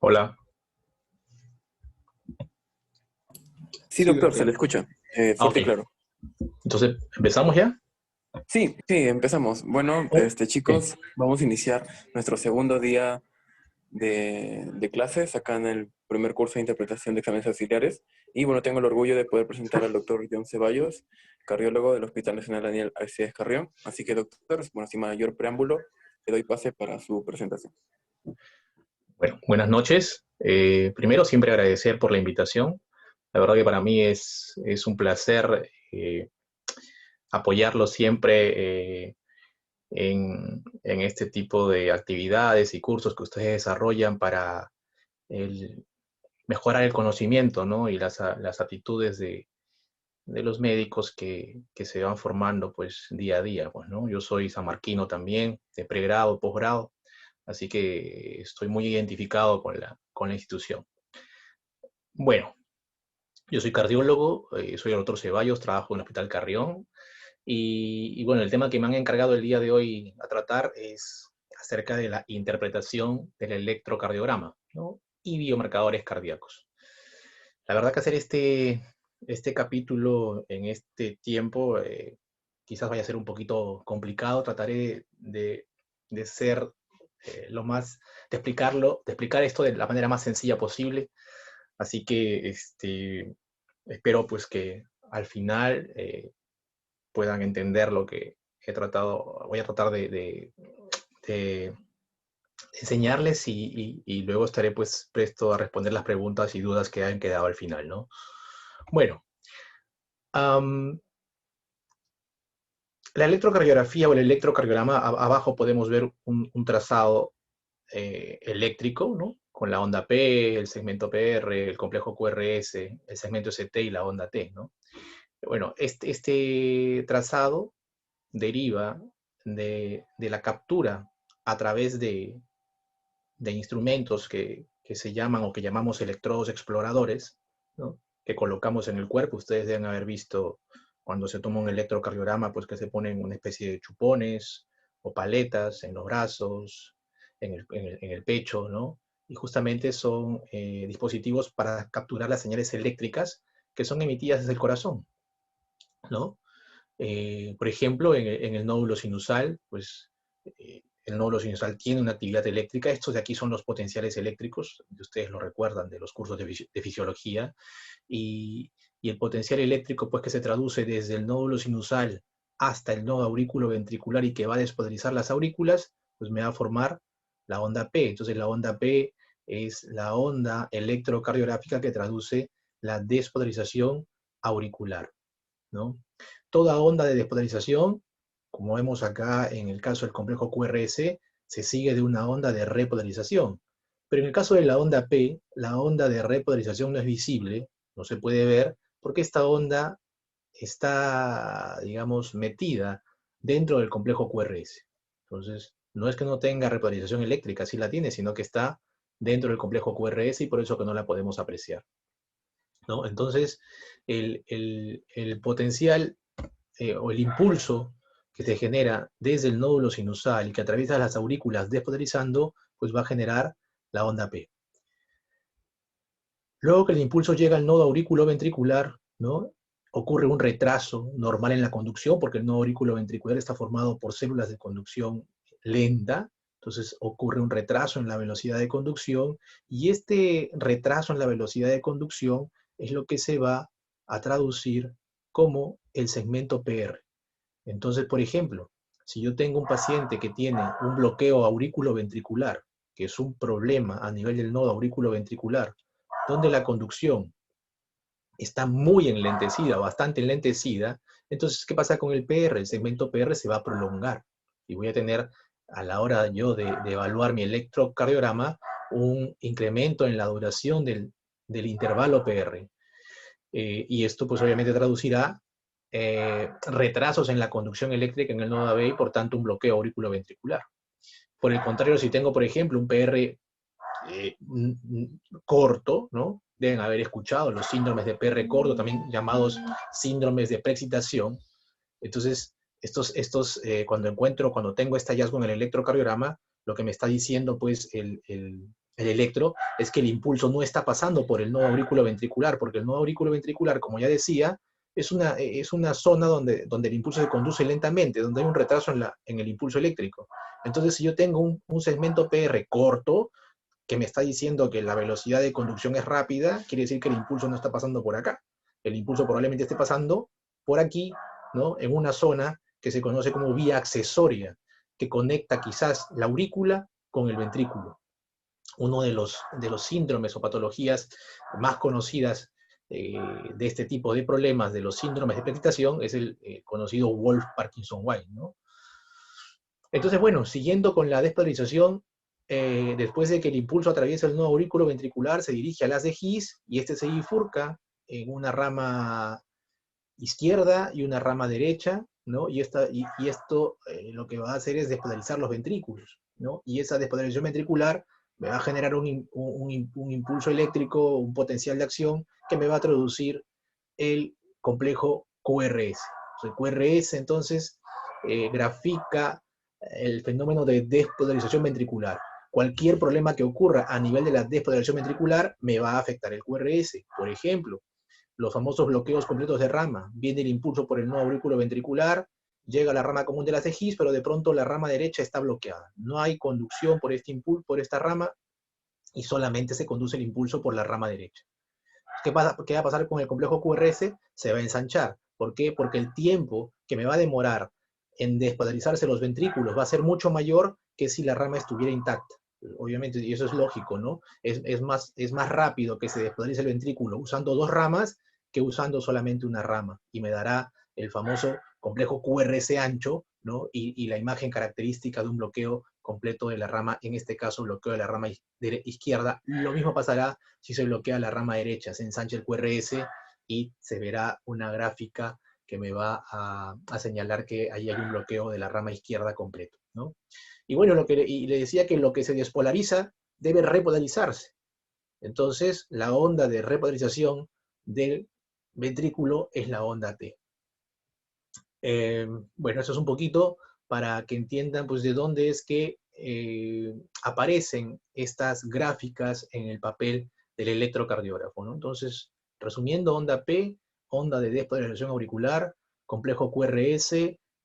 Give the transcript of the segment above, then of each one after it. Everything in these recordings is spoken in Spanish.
Hola. Sí, Sí, doctor, se le escucha. ok. Fuerte y claro. Entonces, ¿empezamos ya? Sí, sí, empezamos. Bueno, Oh, ok. chicos, vamos a iniciar nuestro segundo día de clases acá en el primer curso de interpretación de exámenes auxiliares. Y bueno, tengo el orgullo de poder presentar al doctor John Ceballos, cardiólogo del Hospital Nacional Daniel Alcides Carrión. Así que, doctor, bueno, sin mayor preámbulo, le doy pase para su presentación. Bueno, buenas noches. Primero, siempre agradecer por la invitación. La verdad que para mí es un placer apoyarlo siempre en este tipo de actividades y cursos que ustedes desarrollan para el- mejorar el conocimiento, ¿no? Y las aptitudes de los médicos que se van formando pues día a día, pues, ¿no? Yo soy sanmarquino también, de pregrado, posgrado, así que estoy muy identificado con la institución. Bueno, yo soy cardiólogo, soy el doctor Ceballos, trabajo en el Hospital Carrión, y bueno, el tema que me han encargado el día de hoy a tratar es acerca de la interpretación del electrocardiograma, ¿no? Y biomarcadores cardíacos. La verdad que hacer este capítulo en este tiempo quizás vaya a ser un poquito complicado. Trataré de ser lo más, de explicar esto de la manera más sencilla posible. Así que espero pues que al final puedan entender lo que he tratado, voy a tratar de enseñarles y luego estaré pues presto a responder las preguntas y dudas que hayan quedado al final, ¿no? Bueno, am, la electrocardiografía o el electrocardiograma, abajo podemos ver un trazado eléctrico, ¿no? Con la onda P, el segmento PR, el complejo QRS, el segmento ST y la onda T, ¿no? Bueno, este trazado deriva de la captura a través de instrumentos que se llaman o que llamamos electrodos exploradores, ¿no? Que colocamos en el cuerpo. Ustedes deben haber visto cuando se toma un electrocardiograma, pues que se ponen una especie de chupones o paletas en los brazos, en el pecho, ¿no? Y justamente son dispositivos para capturar las señales eléctricas que son emitidas desde el corazón, ¿no? Por ejemplo, en el nódulo sinusal, pues el nódulo sinusal tiene una actividad eléctrica. Estos de aquí son los potenciales eléctricos, ustedes lo recuerdan de los cursos de fisiología, y, y el potencial eléctrico, pues que se traduce desde el nódulo sinusal hasta el nodo aurículo-ventricular y que va a despolarizar las aurículas, pues me va a formar la onda P. Entonces la onda P es la onda electrocardiográfica que traduce la despolarización auricular, ¿no? Toda onda de despolarización, como vemos acá en el caso del complejo QRS, se sigue de una onda de repolarización. Pero en el caso de la onda P, la onda de repolarización no es visible, no se puede ver, porque esta onda está, digamos, metida dentro del complejo QRS. Entonces, no es que no tenga repolarización eléctrica, sí la tiene, sino que está dentro del complejo QRS y por eso que no la podemos apreciar, ¿no? Entonces, el potencial o el impulso que se genera desde el nódulo sinusal y que atraviesa las aurículas despolarizando, pues va a generar la onda P. Luego que el impulso llega al nodo auriculoventricular, ¿no? Ocurre un retraso normal en la conducción, porque el nodo auriculoventricular está formado por células de conducción lenta, entonces ocurre un retraso en la velocidad de conducción, y este retraso en la velocidad de conducción es lo que se va a traducir como el segmento PR. Entonces, por ejemplo, si yo tengo un paciente que tiene un bloqueo auriculoventricular, que es un problema a nivel del nodo auriculoventricular, donde la conducción está muy enlentecida, bastante enlentecida, entonces, ¿qué pasa con el PR? El segmento PR se va a prolongar y voy a tener, a la hora yo de evaluar mi electrocardiograma, un incremento en la duración del intervalo PR. Y esto pues obviamente traducirá retrasos en la conducción eléctrica en el nodo AB y por tanto un bloqueo auriculoventricular. Por el contrario, si tengo por ejemplo un PR corto, ¿no? Deben haber escuchado los síndromes de PR corto, también llamados síndromes de preexcitación. Entonces, cuando tengo este hallazgo en el electrocardiograma, lo que me está diciendo pues el electro, es que el impulso no está pasando por el nodo aurículo ventricular, porque el nodo aurículo ventricular, como ya decía, es una zona donde el impulso se conduce lentamente, donde hay un retraso en el impulso eléctrico. Entonces, si yo tengo un segmento PR corto, que me está diciendo que la velocidad de conducción es rápida, quiere decir que el impulso no está pasando por acá. El impulso probablemente esté pasando por aquí, ¿no? En una zona que se conoce como vía accesoria, que conecta quizás la aurícula con el ventrículo. Uno de los síndromes o patologías más conocidas de este tipo de problemas, de los síndromes de precipitación, es el conocido Wolff-Parkinson-White, ¿no? Entonces, bueno, siguiendo con la despolarización, después de que el impulso atraviesa el nodo aurículo ventricular, se dirige al haz de His y este se bifurca en una rama izquierda y una rama derecha, ¿no? Y esto lo que va a hacer es despolarizar los ventrículos, ¿no? Y esa despolarización ventricular me va a generar un impulso eléctrico, un potencial de acción que me va a traducir el complejo QRS. El QRS entonces grafica el fenómeno de despolarización ventricular. Cualquier problema que ocurra a nivel de la despolarización ventricular me va a afectar el QRS. Por ejemplo, los famosos bloqueos completos de rama. Viene el impulso por el nodo aurículo ventricular, llega a la rama común de las de His, pero de pronto la rama derecha está bloqueada. No hay conducción por este impulso, por esta rama, y solamente se conduce el impulso por la rama derecha. ¿Qué va a pasar con el complejo QRS? Se va a ensanchar. ¿Por qué? Porque el tiempo que me va a demorar en despolarizarse los ventrículos va a ser mucho mayor que si la rama estuviera intacta. Obviamente, y eso es lógico, ¿no? Es más rápido que se despolarice el ventrículo usando dos ramas que usando solamente una rama. Y me dará el famoso complejo QRS ancho, ¿no? Y la imagen característica de un bloqueo completo de la rama, en este caso bloqueo de la rama izquierda. Lo mismo pasará si se bloquea la rama derecha, se ensancha el QRS y se verá una gráfica que me va a señalar que ahí hay un bloqueo de la rama izquierda completo, ¿no? Y bueno, y le decía que lo que se despolariza debe repolarizarse. Entonces, la onda de repolarización del ventrículo es la onda T. Bueno, eso es un poquito para que entiendan pues de dónde es que aparecen estas gráficas en el papel del electrocardiógrafo, ¿no? Entonces, resumiendo, onda P, onda de despolarización auricular, complejo QRS,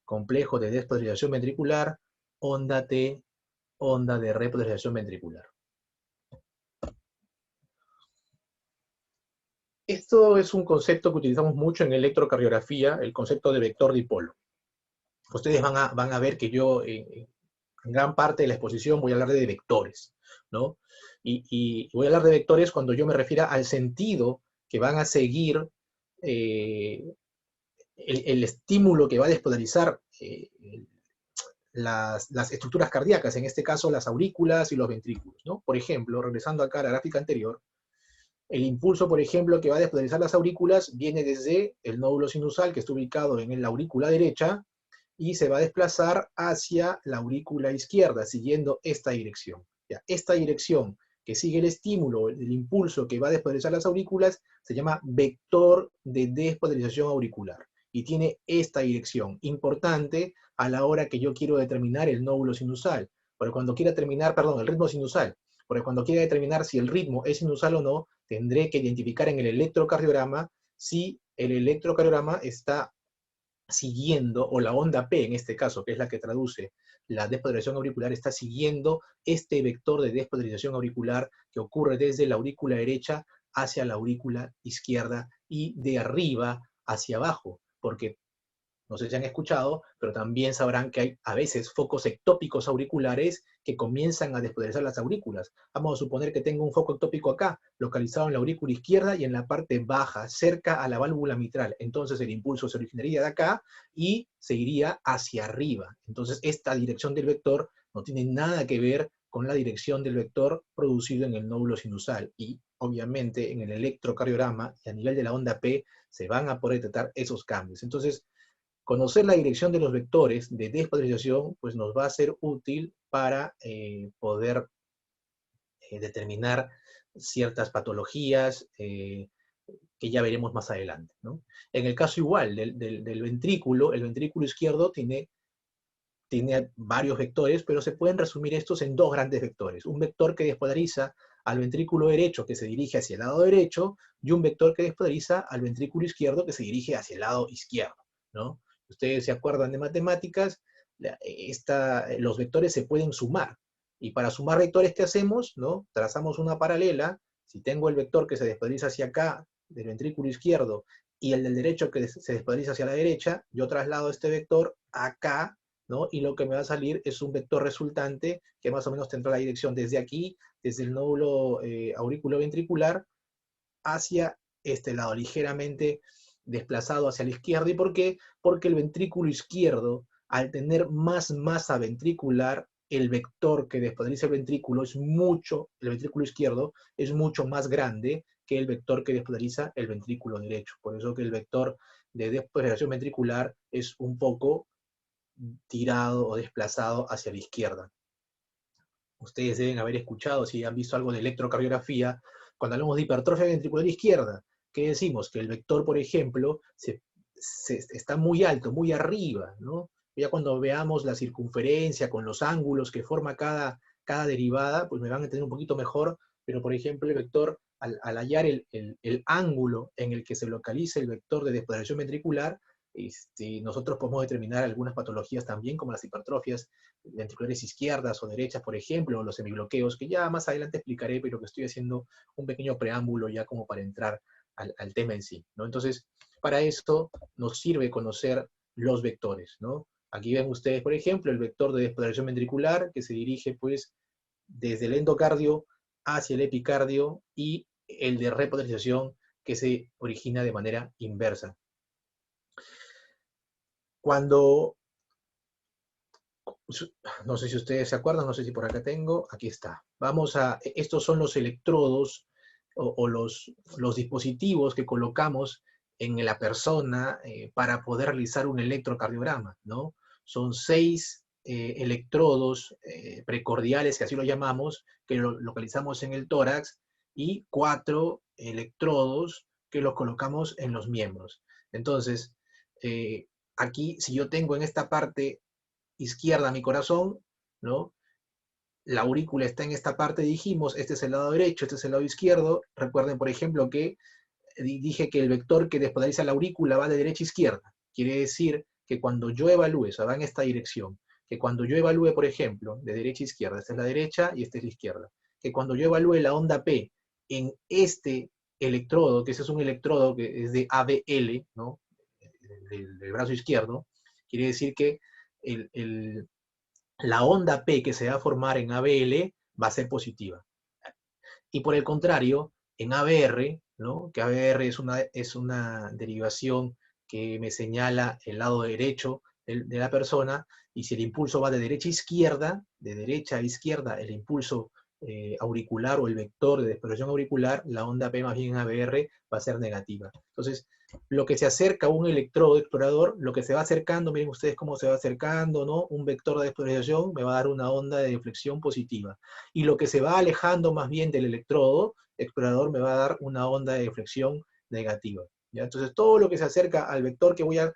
complejo de despolarización ventricular, onda T, onda de repolarización ventricular. Esto es un concepto que utilizamos mucho en electrocardiografía, el concepto de vector dipolo. Ustedes van a ver que yo en gran parte de la exposición voy a hablar de vectores, ¿no? Y voy a hablar de vectores cuando yo me refiera al sentido que van a seguir el estímulo que va a despolarizar las estructuras cardíacas, en este caso las aurículas y los ventrículos, ¿no? Por ejemplo, regresando acá a la gráfica anterior, el impulso, por ejemplo, que va a despolarizar las aurículas viene desde el nódulo sinusal, que está ubicado en la aurícula derecha, y se va a desplazar hacia la aurícula izquierda, siguiendo esta dirección. Ya, esta dirección que sigue el estímulo, el impulso que va a despolarizar las aurículas, se llama vector de despolarización auricular. Y tiene esta dirección, importante a la hora que yo quiero determinar el nódulo sinusal. Porque cuando quiera terminar, perdón, el ritmo sinusal. Porque cuando quiera determinar si el ritmo es sinusal o no, tendré que identificar en el electrocardiograma si el electrocardiograma está siguiendo, o la onda P en este caso, que es la que traduce la despolarización auricular, está siguiendo este vector de despolarización auricular que ocurre desde la aurícula derecha hacia la aurícula izquierda y de arriba hacia abajo, porque no sé si han escuchado, pero también sabrán que hay a veces focos ectópicos auriculares que comienzan a despolarizar las aurículas. Vamos a suponer que tengo un foco ectópico acá, localizado en la aurícula izquierda y en la parte baja, cerca a la válvula mitral. Entonces el impulso se originaría de acá y se iría hacia arriba. Entonces esta dirección del vector no tiene nada que ver con la dirección del vector producido en el nódulo sinusal. Y obviamente en el electrocardiograma y a nivel de la onda P se van a poder detectar esos cambios. Entonces, conocer la dirección de los vectores de despolarización pues nos va a ser útil para poder determinar ciertas patologías que ya veremos más adelante, ¿no? En el caso igual del ventrículo, el ventrículo izquierdo tiene tiene varios vectores, pero se pueden resumir estos en dos grandes vectores. Un vector que despolariza al ventrículo derecho, que se dirige hacia el lado derecho, y un vector que despolariza al ventrículo izquierdo, que se dirige hacia el lado izquierdo, ¿no? Ustedes se acuerdan de matemáticas, los vectores se pueden sumar. Y para sumar vectores, ¿qué hacemos? ¿No? Trazamos una paralela. Si tengo el vector que se despolariza hacia acá, del ventrículo izquierdo, y el del derecho que se despolariza hacia la derecha, yo traslado este vector acá, ¿no? Y lo que me va a salir es un vector resultante que más o menos tendrá la dirección desde aquí, desde el nódulo auriculoventricular, hacia este lado, ligeramente desplazado hacia la izquierda. ¿Y por qué? Porque el ventrículo izquierdo, al tener más masa ventricular, el vector que despolariza el ventrículo el ventrículo izquierdo es mucho más grande que el vector que despolariza el ventrículo derecho. Por eso que el vector de despolarización ventricular es un poco tirado o desplazado hacia la izquierda. Ustedes deben haber escuchado, si han visto algo de electrocardiografía, cuando hablamos de hipertrofia ventricular izquierda, ¿qué decimos? Que el vector, por ejemplo, está muy alto, muy arriba, ¿no? Ya cuando veamos la circunferencia con los ángulos que forma cada derivada, pues me van a entender un poquito mejor, pero por ejemplo el vector, al hallar el ángulo en el que se localiza el vector de despolarización ventricular, nosotros podemos determinar algunas patologías también, como las hipertrofias ventriculares izquierdas o derechas, por ejemplo, o los semibloqueos, que ya más adelante explicaré, pero que estoy haciendo un pequeño preámbulo ya como para entrar al tema en sí, ¿no? Entonces, para esto nos sirve conocer los vectores, ¿no? Aquí ven ustedes, por ejemplo, el vector de despolarización ventricular, que se dirige, pues, desde el endocardio hacia el epicardio, y el de repolarización, que se origina de manera inversa. Cuando, no sé si ustedes se acuerdan, no sé si por acá tengo, aquí está. Estos son los electrodos o los dispositivos que colocamos en la persona para poder realizar un electrocardiograma, ¿no? Son 6 electrodos precordiales, que así lo llamamos, que lo localizamos en el tórax, y 4 electrodos que los colocamos en los miembros. Entonces, aquí, si yo tengo en esta parte izquierda mi corazón, ¿no? La aurícula está en esta parte, dijimos, este es el lado derecho, este es el lado izquierdo. Recuerden, por ejemplo, que dije que el vector que despolariza la aurícula va de derecha a izquierda. Quiere decir que cuando yo evalúe, o sea, va en esta dirección, que cuando yo evalúe, por ejemplo, de derecha a izquierda, esta es la derecha y esta es la izquierda, que cuando yo evalúe la onda P en este electrodo, que ese es un electrodo que es de ABL, ¿no? Del brazo izquierdo, quiere decir que la onda P que se va a formar en ABL va a ser positiva. Y por el contrario, en ABR, ¿no? Que ABR es una derivación que me señala el lado derecho de la persona, y si el impulso va de derecha a izquierda, el impulso auricular o el vector de despolarización auricular, la onda P más bien en ABR va a ser negativa. Entonces, lo que se acerca a un electrodo explorador, lo que se va acercando, miren ustedes cómo se va acercando, ¿no? Un vector de despolarización me va a dar una onda de deflexión positiva. Y lo que se va alejando más bien del electrodo explorador me va a dar una onda de deflexión negativa, ¿ya? Entonces, todo lo que se acerca al vector que voy a,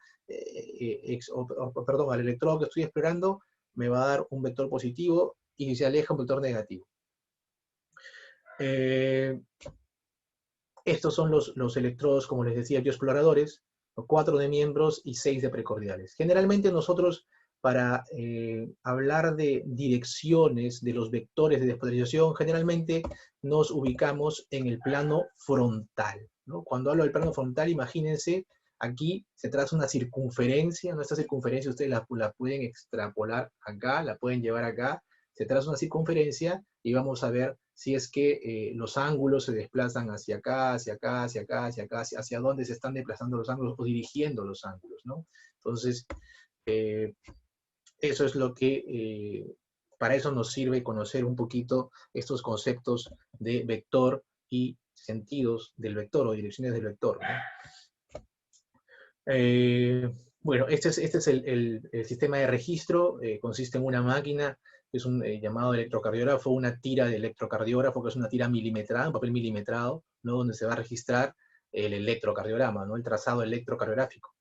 perdón, al electrodo que estoy explorando, me va a dar un vector positivo, y si se aleja, un vector negativo. Estos son los electrodos, como les decía yo, exploradores, 4 de miembros y 6 de precordiales. Generalmente nosotros, para hablar de direcciones de los vectores de despolarización, generalmente nos ubicamos en el plano frontal, ¿no? Cuando hablo del plano frontal, imagínense, aquí se traza una circunferencia, ¿no? Esta circunferencia ustedes la pueden extrapolar acá, la pueden llevar acá, se traza una circunferencia y vamos a ver si es que los ángulos se desplazan hacia acá, hacia acá, hacia acá, hacia acá, hacia dónde se están desplazando los ángulos o dirigiendo los ángulos, ¿no? Entonces, eso es lo que, para eso nos sirve conocer un poquito estos conceptos de vector y sentidos del vector o direcciones del vector, ¿no? Bueno, este es el sistema de registro, consiste en una máquina, es un llamado electrocardiógrafo, una tira de electrocardiógrafo, que es una tira milimetrada, un papel milimetrado, ¿no? Donde se va a registrar el electrocardiograma, ¿no? El trazado electrocardiográfico.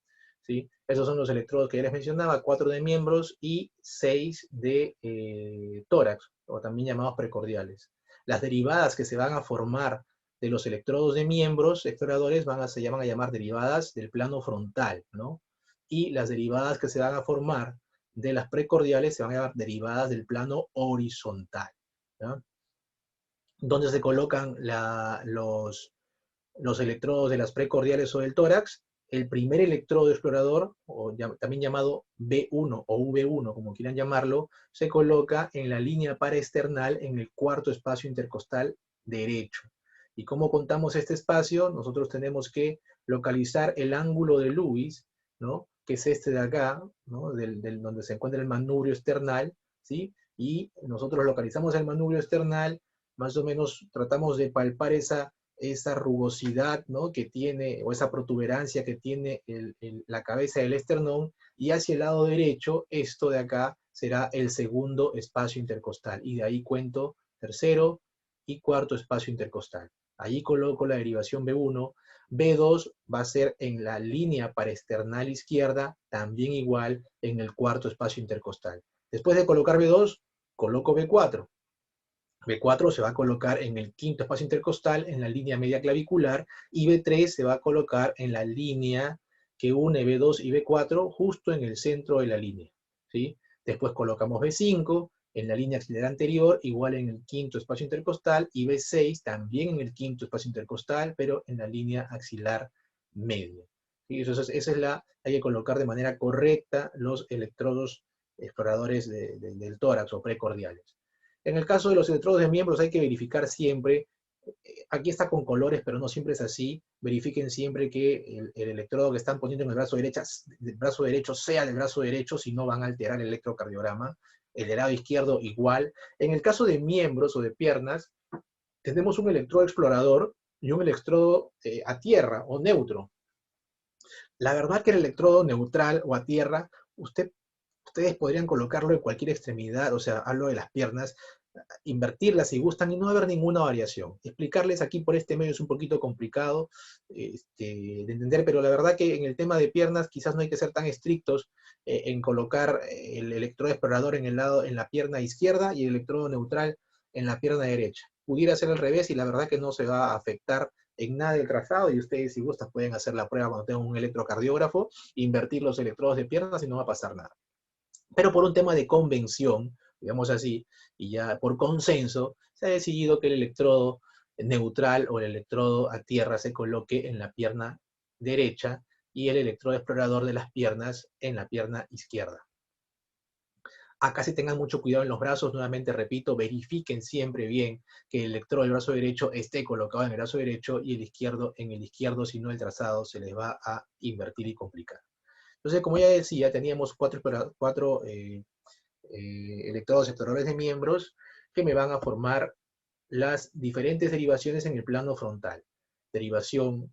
¿sí? Esos son los electrodos que ya les mencionaba, 4 de miembros y 6 de tórax, o también llamados precordiales. Las derivadas que se van a formar de los electrodos de miembros exploradores se llaman a llamar derivadas del plano frontal, ¿no? Y las derivadas que se van a formar de las precordiales se van a llamar derivadas del plano horizontal, ¿no? Donde se colocan los electrodos de las precordiales o del tórax. El primer electrodo explorador, o también llamado B1 o V1, como quieran llamarlo, se coloca en la línea paraesternal en el cuarto espacio intercostal derecho. ¿Y cómo contamos este espacio? Nosotros tenemos que localizar el ángulo de Lewis, ¿no? Que es este de acá, ¿no? Donde se encuentra el manubrio external, ¿sí? Y nosotros localizamos el manubrio external, más o menos tratamos de palpar esa rugosidad, ¿no? Que tiene, o esa protuberancia que tiene la cabeza del esternón, y hacia el lado derecho, esto de acá será el segundo espacio intercostal, y de ahí cuento tercero y cuarto espacio intercostal. Allí coloco la derivación B1, B2 va a ser en la línea paraesternal izquierda, también igual en el cuarto espacio intercostal. Después de colocar B2, coloco B4. B4 se va a colocar en el quinto espacio intercostal, en la línea media clavicular, y B3 se va a colocar en la línea que une B2 y B4, justo en el centro de la línea, ¿sí? Después colocamos B5 en la línea axilar anterior, igual en el quinto espacio intercostal, y B6 también en el quinto espacio intercostal, pero en la línea axilar media. ¿Sí? Hay que colocar de manera correcta los electrodos exploradores del tórax o precordiales. En el caso de los electrodos de miembros hay que verificar siempre, aquí está con colores, pero no siempre es así, verifiquen siempre que el electrodo que están poniendo en el brazo derecho sea del brazo derecho, si no van a alterar el electrocardiograma, el del lado izquierdo igual. En el caso de miembros o de piernas, tenemos un electrodo explorador y un electrodo a tierra o neutro. La verdad que el electrodo neutral o a tierra, ustedes podrían colocarlo en cualquier extremidad, o sea, hablo de las piernas, invertirlas si gustan y no haber ninguna variación. Explicarles aquí por este medio es un poquito complicado de entender, pero la verdad que en el tema de piernas quizás no hay que ser tan estrictos en colocar el electrodo explorador en la pierna izquierda y el electrodo neutral en la pierna derecha. Pudiera ser al revés y la verdad que no se va a afectar en nada el trazado, y ustedes si gustan pueden hacer la prueba cuando tengan un electrocardiógrafo, invertir los electrodos de piernas y no va a pasar nada. Pero por un tema de convención, digamos así, y ya por consenso, se ha decidido que el electrodo neutral o el electrodo a tierra se coloque en la pierna derecha y el electrodo explorador de las piernas en la pierna izquierda. Acá sí tengan mucho cuidado en los brazos, nuevamente repito, verifiquen siempre bien que el electrodo del brazo derecho esté colocado en el brazo derecho y el izquierdo en el izquierdo, si no el trazado se les va a invertir y complicar. Entonces, como ya decía, teníamos cuatro electrodos exploradores de miembros que me van a formar las diferentes derivaciones en el plano frontal. Derivación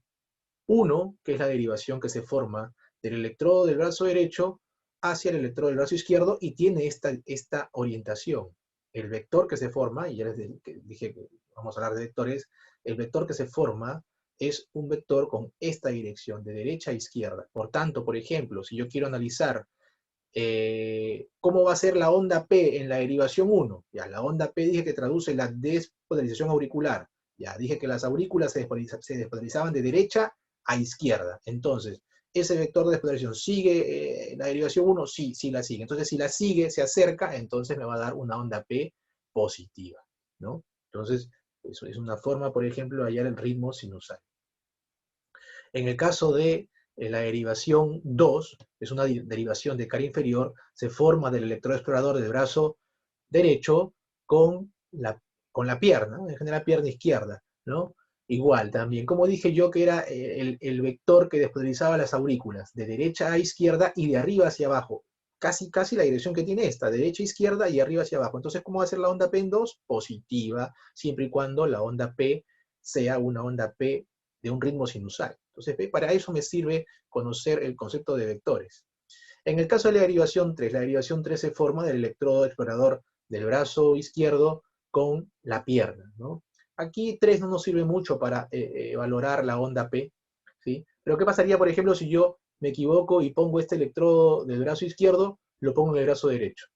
1, que es la derivación que se forma del electrodo del brazo derecho hacia el electrodo del brazo izquierdo y tiene esta orientación. El vector que se forma, y ya les dije que vamos a hablar de vectores, el vector que se forma es un vector con esta dirección, de derecha a izquierda. Por tanto, por ejemplo, si yo quiero analizar ¿cómo va a ser la onda P en la derivación 1? Ya, la onda P dije que traduce la despolarización auricular. Ya, dije que las aurículas se despolarizaban de derecha a izquierda. Entonces, ¿ese vector de despolarización sigue la derivación 1? Sí, sí la sigue. Entonces, si la sigue, se acerca, entonces me va a dar una onda P positiva, ¿no? Entonces, eso es una forma, por ejemplo, de hallar el ritmo sinusal. En el caso de la derivación 2, es una derivación de cara inferior, se forma del electrodo explorador del brazo derecho con la pierna, en general pierna izquierda, ¿no? Igual también, como dije yo, que era el vector que despolarizaba las aurículas, de derecha a izquierda y de arriba hacia abajo. Casi la dirección que tiene esta, de derecha a izquierda y arriba hacia abajo. Entonces, ¿cómo va a ser la onda P en 2? Positiva, siempre y cuando la onda P sea una onda P de un ritmo sinusal. Entonces, para eso me sirve conocer el concepto de vectores. En el caso de la derivación 3 se forma del electrodo explorador del brazo izquierdo con la pierna, ¿no? Aquí 3 no nos sirve mucho para valorar la onda P, ¿sí? Pero ¿qué pasaría, por ejemplo, si yo me equivoco y pongo este electrodo del brazo izquierdo, lo pongo en el brazo derecho.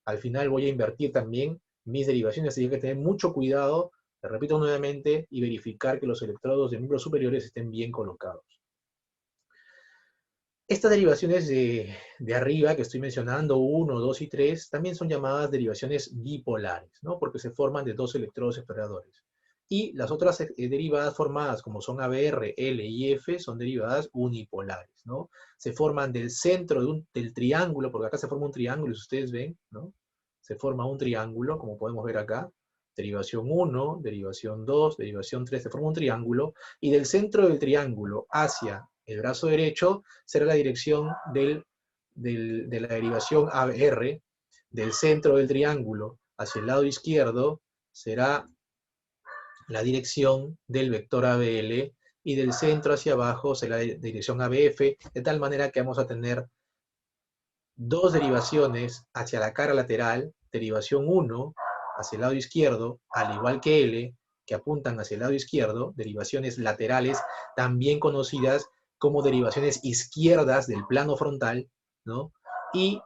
Al final voy a invertir también mis derivaciones, así que hay que tener mucho cuidado, te repito nuevamente, y verificar que los electrodos de miembros superiores estén bien colocados. Estas derivaciones de arriba que estoy mencionando, 1, 2 y 3, también son llamadas derivaciones bipolares, ¿no? Porque se forman de dos electrodos exploradores. Y las otras derivadas formadas, como son ABR, L y F, son derivadas unipolares, ¿no? Se forman del centro del triángulo, porque acá se forma un triángulo, si ustedes ven, ¿no? Se forma un triángulo, como podemos ver acá. Derivación 1, derivación 2, derivación 3, se forma un triángulo. Y del centro del triángulo hacia el brazo derecho será la dirección de la derivación ABR. Del centro del triángulo hacia el lado izquierdo será la dirección del vector ABL, y del centro hacia abajo será la dirección ABF, de tal manera que vamos a tener dos derivaciones hacia la cara lateral, derivación 1 hacia el lado izquierdo, al igual que L, que apuntan hacia el lado izquierdo, derivaciones laterales, también conocidas como derivaciones izquierdas del plano frontal, ¿no? Y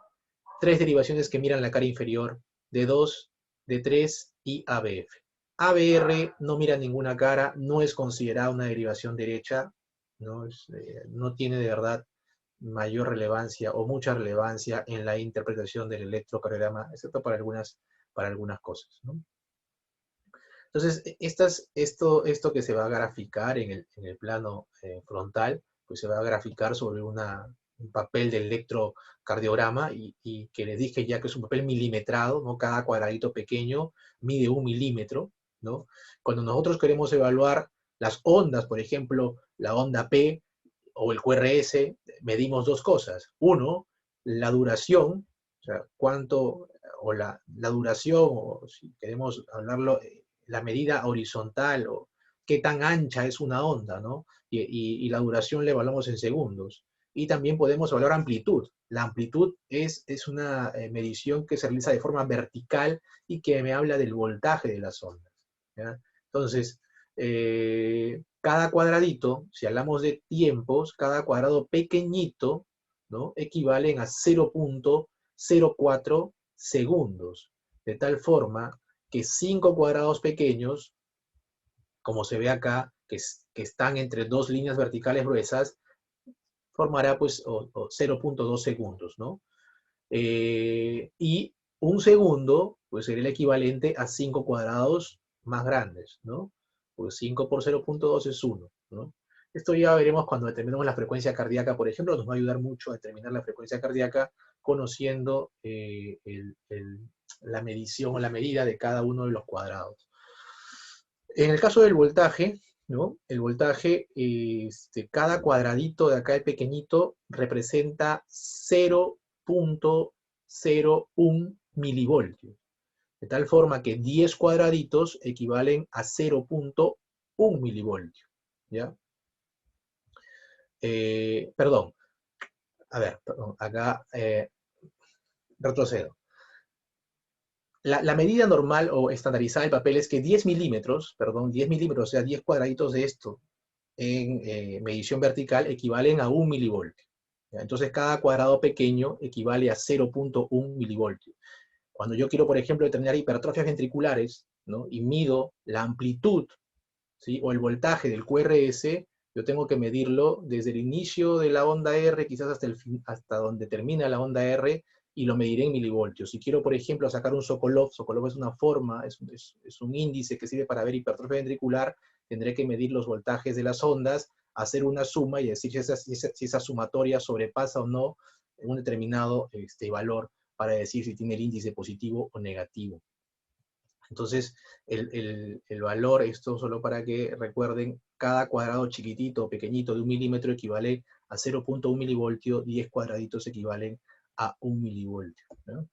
tres derivaciones que miran la cara inferior, D2, D3 y ABF. ABR no mira ninguna cara, no es considerada una derivación derecha, no tiene de verdad mayor relevancia o mucha relevancia en la interpretación del electrocardiograma, excepto para algunas cosas, ¿no? Entonces, esto que se va a graficar en el plano frontal, pues se va a graficar sobre un papel de electrocardiograma, y que les dije ya que es un papel milimetrado, ¿no? Cada cuadradito pequeño mide 1 milímetro, ¿no? Cuando nosotros queremos evaluar las ondas, por ejemplo, la onda P o el QRS, medimos dos cosas. Uno, la duración, o sea, cuánto, o la duración, o si queremos hablarlo, la medida horizontal, o qué tan ancha es una onda, ¿no? Y la duración la evaluamos en segundos. Y también podemos evaluar amplitud. La amplitud es una medición que se realiza de forma vertical y que me habla del voltaje de las ondas, ¿ya? Entonces, cada cuadradito, si hablamos de tiempos, cada cuadrado pequeñito, ¿no? Equivalen a 0.04 segundos. De tal forma que 5 cuadrados pequeños, como se ve acá, que están entre dos líneas verticales gruesas, formará pues 0.2 segundos, ¿no? Y un segundo, pues sería el equivalente a 5 cuadrados más grandes, ¿no? Pues 5 por 0.2 es 1, ¿no? Esto ya veremos cuando determinemos la frecuencia cardíaca, por ejemplo, nos va a ayudar mucho a determinar la frecuencia cardíaca conociendo la medición o la medida de cada uno de los cuadrados. En el caso del voltaje, ¿no? El voltaje, cada cuadradito de acá, el pequeñito, representa 0.01 milivoltios. De tal forma que 10 cuadraditos equivalen a 0.1 milivoltio, ¿ya? Perdón, acá retrocedo. La medida normal o estandarizada del papel es que 10 milímetros, o sea, 10 cuadraditos de esto en medición vertical equivalen a 1 milivoltio. Entonces, cada cuadrado pequeño equivale a 0.1 milivoltio. Cuando yo quiero, por ejemplo, determinar hipertrofias ventriculares, ¿no? Y mido la amplitud, ¿sí? O el voltaje del QRS, yo tengo que medirlo desde el inicio de la onda R, quizás hasta donde termina la onda R, y lo mediré en milivoltios. Si quiero, por ejemplo, sacar un Sokolov es una forma, es un índice que sirve para ver hipertrofia ventricular, tendré que medir los voltajes de las ondas, hacer una suma y decir si esa sumatoria sobrepasa o no un determinado valor, para decir si tiene el índice positivo o negativo. Entonces, el valor, esto solo para que recuerden, cada cuadrado chiquitito o pequeñito de 1 milímetro equivale a 0.1 milivoltio, 10 cuadraditos equivalen a 1 milivoltio, ¿no?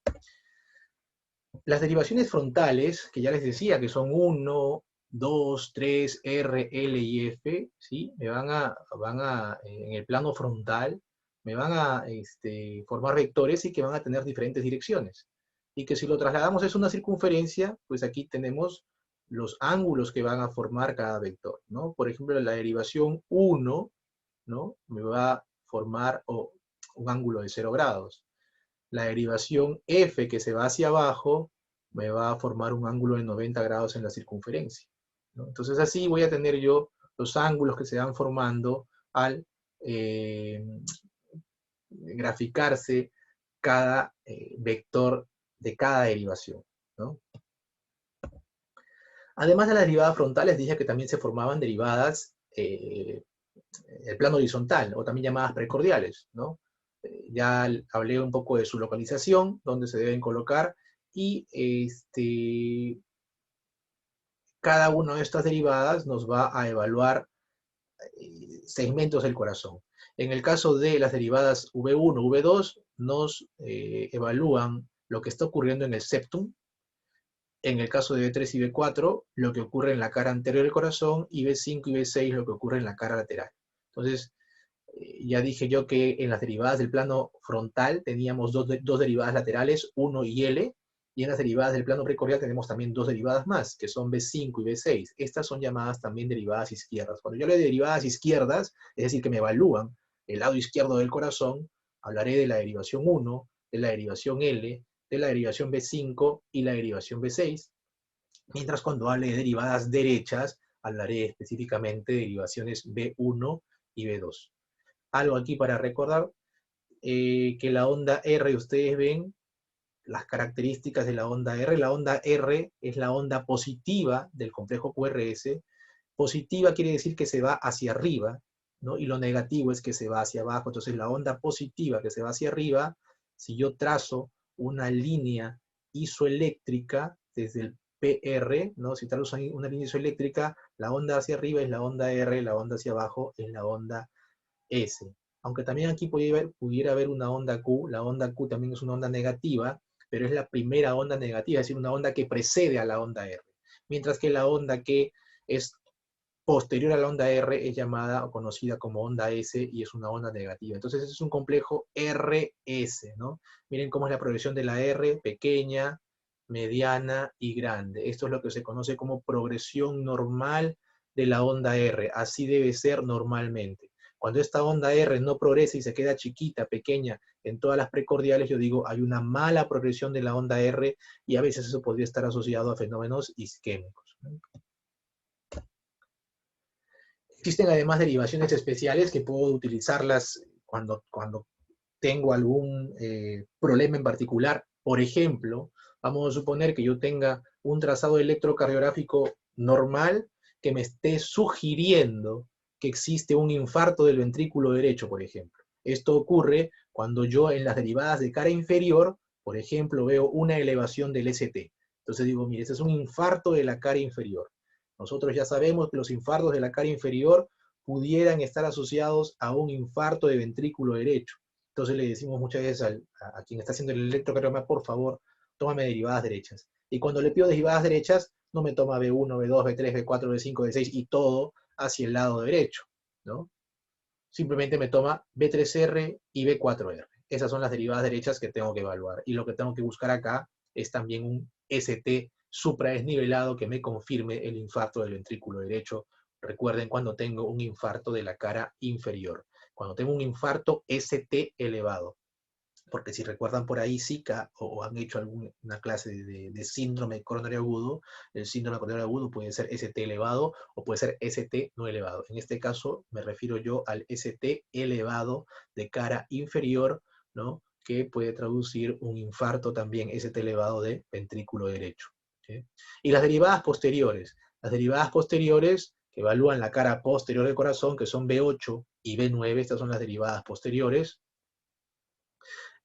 Las derivaciones frontales, que ya les decía, que son 1, 2, 3, R, L y F, ¿sí? En el plano frontal, me van a formar vectores y que van a tener diferentes direcciones. Y que si lo trasladamos es una circunferencia, pues aquí tenemos los ángulos que van a formar cada vector, ¿no? Por ejemplo, la derivación 1, ¿no? Me va a formar un ángulo de 0 grados. La derivación F que se va hacia abajo me va a formar un ángulo de 90 grados en la circunferencia, ¿no? Entonces así voy a tener yo los ángulos que se van formando al graficarse cada vector de cada derivación, ¿no? Además de las derivadas frontales, dije que también se formaban derivadas en el plano horizontal, o también llamadas precordiales, ¿no? Ya hablé un poco de su localización, dónde se deben colocar, y cada una de estas derivadas nos va a evaluar segmentos del corazón. En el caso de las derivadas V1, V2, nos evalúan lo que está ocurriendo en el septum. En el caso de B3 y B4, lo que ocurre en la cara anterior del corazón, y B5 y B6, lo que ocurre en la cara lateral. Entonces, ya dije yo que en las derivadas del plano frontal teníamos dos derivadas laterales, 1 y L, y en las derivadas del plano precordial tenemos también dos derivadas más, que son B5 y B6. Estas son llamadas también derivadas izquierdas. Cuando yo hablo de derivadas izquierdas, es decir, que me evalúan el lado izquierdo del corazón, hablaré de la derivación 1, de la derivación L, de la derivación B5 y la derivación B6, mientras cuando hable de derivadas derechas, hablaré específicamente de derivaciones B1 y B2. Algo aquí para recordar, que la onda R, ustedes ven las características de la onda R. La onda R es la onda positiva del complejo QRS. Positiva quiere decir que se va hacia arriba, ¿no? Y lo negativo es que se va hacia abajo. Entonces la onda positiva que se va hacia arriba, si yo trazo una línea isoeléctrica desde el PR, ¿no? Si trazo una línea isoeléctrica, la onda hacia arriba es la onda R, la onda hacia abajo es la onda S. Aunque también aquí pudiera haber una onda Q, la onda Q también es una onda negativa, pero es la primera onda negativa, es decir, una onda que precede a la onda R. Mientras que la onda que es posterior a la onda R es llamada o conocida como onda S y es una onda negativa. Entonces es un complejo RS, ¿no? Miren cómo es la progresión de la R, pequeña, mediana y grande. Esto es lo que se conoce como progresión normal de la onda R. Así debe ser normalmente. Cuando esta onda R no progresa y se queda chiquita, pequeña, en todas las precordiales, yo digo, hay una mala progresión de la onda R, y a veces eso podría estar asociado a fenómenos isquémicos, ¿no? Existen además derivaciones especiales que puedo utilizarlas cuando tengo algún problema en particular. Por ejemplo, vamos a suponer que yo tenga un trazado electrocardiográfico normal que me esté sugiriendo que existe un infarto del ventrículo derecho, por ejemplo. Esto ocurre cuando yo en las derivadas de cara inferior, por ejemplo, veo una elevación del ST. Entonces digo, mire, este es un infarto de la cara inferior. Nosotros ya sabemos que los infartos de la cara inferior pudieran estar asociados a un infarto de ventrículo derecho. Entonces le decimos muchas veces a quien está haciendo el electrocardiograma, por favor, tómame derivadas derechas. Y cuando le pido derivadas derechas, no me toma B1, B2, B3, B4, B5, B6 y todo hacia el lado derecho, ¿no? Simplemente me toma B3R y B4R. Esas son las derivadas derechas que tengo que evaluar. Y lo que tengo que buscar acá es también un ST supraesnivelado que me confirme el infarto del ventrículo derecho. Recuerden cuando tengo un infarto de la cara inferior. Cuando tengo un infarto ST elevado. Porque si recuerdan por ahí Zika o han hecho alguna clase de síndrome coronario agudo, el síndrome coronario agudo puede ser ST elevado o puede ser ST no elevado. En este caso me refiero yo al ST elevado de cara inferior, ¿no? Que puede traducir un infarto también ST elevado de ventrículo derecho, ¿sí? Y las derivadas posteriores. Las derivadas posteriores que evalúan la cara posterior del corazón, que son B8 y B9, estas son las derivadas posteriores.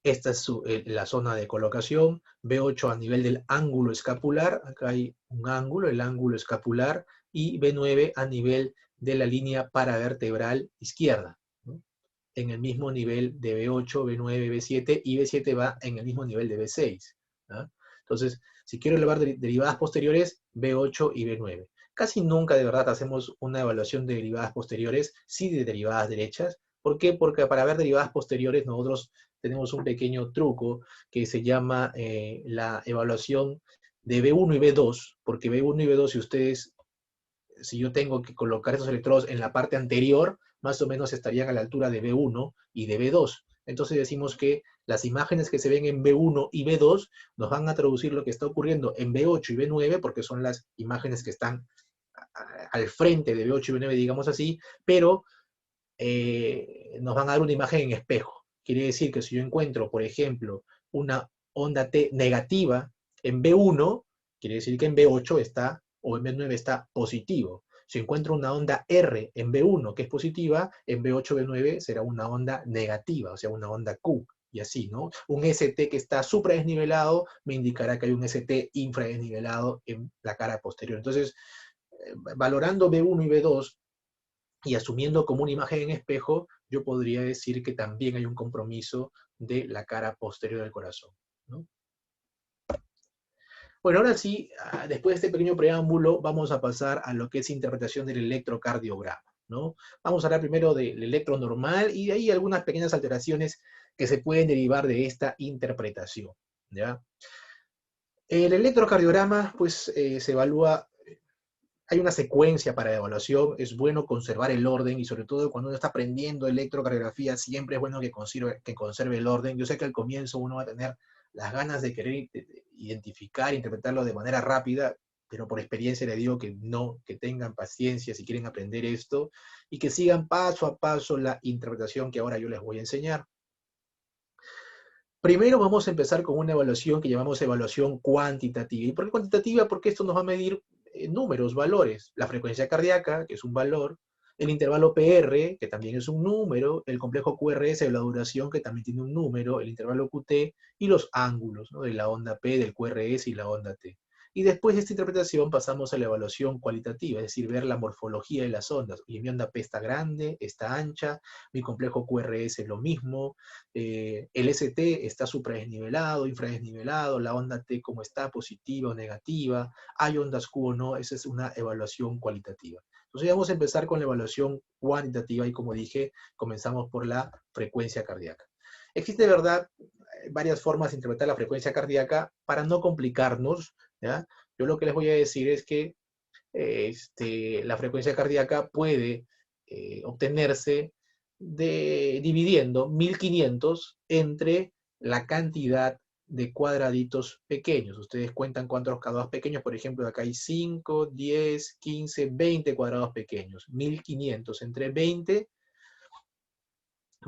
Esta es la zona de colocación. B8 a nivel del ángulo escapular. Acá hay un ángulo, el ángulo escapular. Y B9 a nivel de la línea paravertebral izquierda, ¿no? En el mismo nivel de B8, B9, B7. Y B7 va en el mismo nivel de B6, ¿no? Entonces, si quiero elevar derivadas posteriores, B8 y B9. Casi nunca de verdad hacemos una evaluación de derivadas posteriores, sí de derivadas derechas. ¿Por qué? Porque para ver derivadas posteriores nosotros tenemos un pequeño truco que se llama la evaluación de B1 y B2, porque B1 y B2, si ustedes si yo tengo que colocar esos electrodos en la parte anterior, más o menos estarían a la altura de B1 y de B2. Entonces decimos que las imágenes que se ven en B1 y B2 nos van a traducir lo que está ocurriendo en B8 y B9, porque son las imágenes que están al frente de B8 y B9, digamos así, pero nos van a dar una imagen en espejo. Quiere decir que si yo encuentro, por ejemplo, una onda T negativa en B1, quiere decir que en B8 está, o en B9 está positivo. Si encuentro una onda R en B1 que es positiva, en B8, B9 será una onda negativa, o sea, una onda Q, y así, ¿no? Un ST que está supradesnivelado me indicará que hay un ST infradesnivelado en la cara posterior. Entonces, valorando B1 y B2, y asumiendo como una imagen en espejo, yo podría decir que también hay un compromiso de la cara posterior del corazón, ¿no? Bueno, ahora sí, después de este pequeño preámbulo, vamos a pasar a lo que es interpretación del electrocardiograma, ¿no? Vamos a hablar primero del electro normal y de ahí algunas pequeñas alteraciones que se pueden derivar de esta interpretación, ¿ya? El electrocardiograma, pues, se evalúa. Hay una secuencia para la evaluación, es bueno conservar el orden y sobre todo cuando uno está aprendiendo electrocardiografía siempre es bueno que conserve el orden. Yo sé que al comienzo uno va a tener las ganas de querer identificar, interpretarlo de manera rápida, pero por experiencia le digo que no, que tengan paciencia si quieren aprender esto y que sigan paso a paso la interpretación que ahora yo les voy a enseñar. Primero vamos a empezar con una evaluación que llamamos evaluación cuantitativa. ¿Y por qué cuantitativa? Porque esto nos va a medir números, valores. La frecuencia cardíaca, que es un valor, el intervalo PR, que también es un número, el complejo QRS de la duración, que también tiene un número, el intervalo QT, y los ángulos, ¿no? De la onda P, del QRS y la onda T. Y después de esta interpretación pasamos a la evaluación cualitativa, es decir, ver la morfología de las ondas. Y mi onda P está grande, está ancha, mi complejo QRS es lo mismo, el ST está supradesnivelado, infradesnivelado, la onda T como está, positiva o negativa, hay ondas Q o no, esa es una evaluación cualitativa. Entonces vamos a empezar con la evaluación cuantitativa y como dije, comenzamos por la frecuencia cardíaca. Existe, ¿verdad?, varias formas de interpretar la frecuencia cardíaca para no complicarnos, ¿ya? Yo lo que les voy a decir es que la frecuencia cardíaca puede obtenerse dividiendo 1500 entre la cantidad de cuadraditos pequeños. Ustedes cuentan cuántos cuadrados pequeños, por ejemplo, acá hay 5, 10, 15, 20 cuadrados pequeños. 1500 entre 20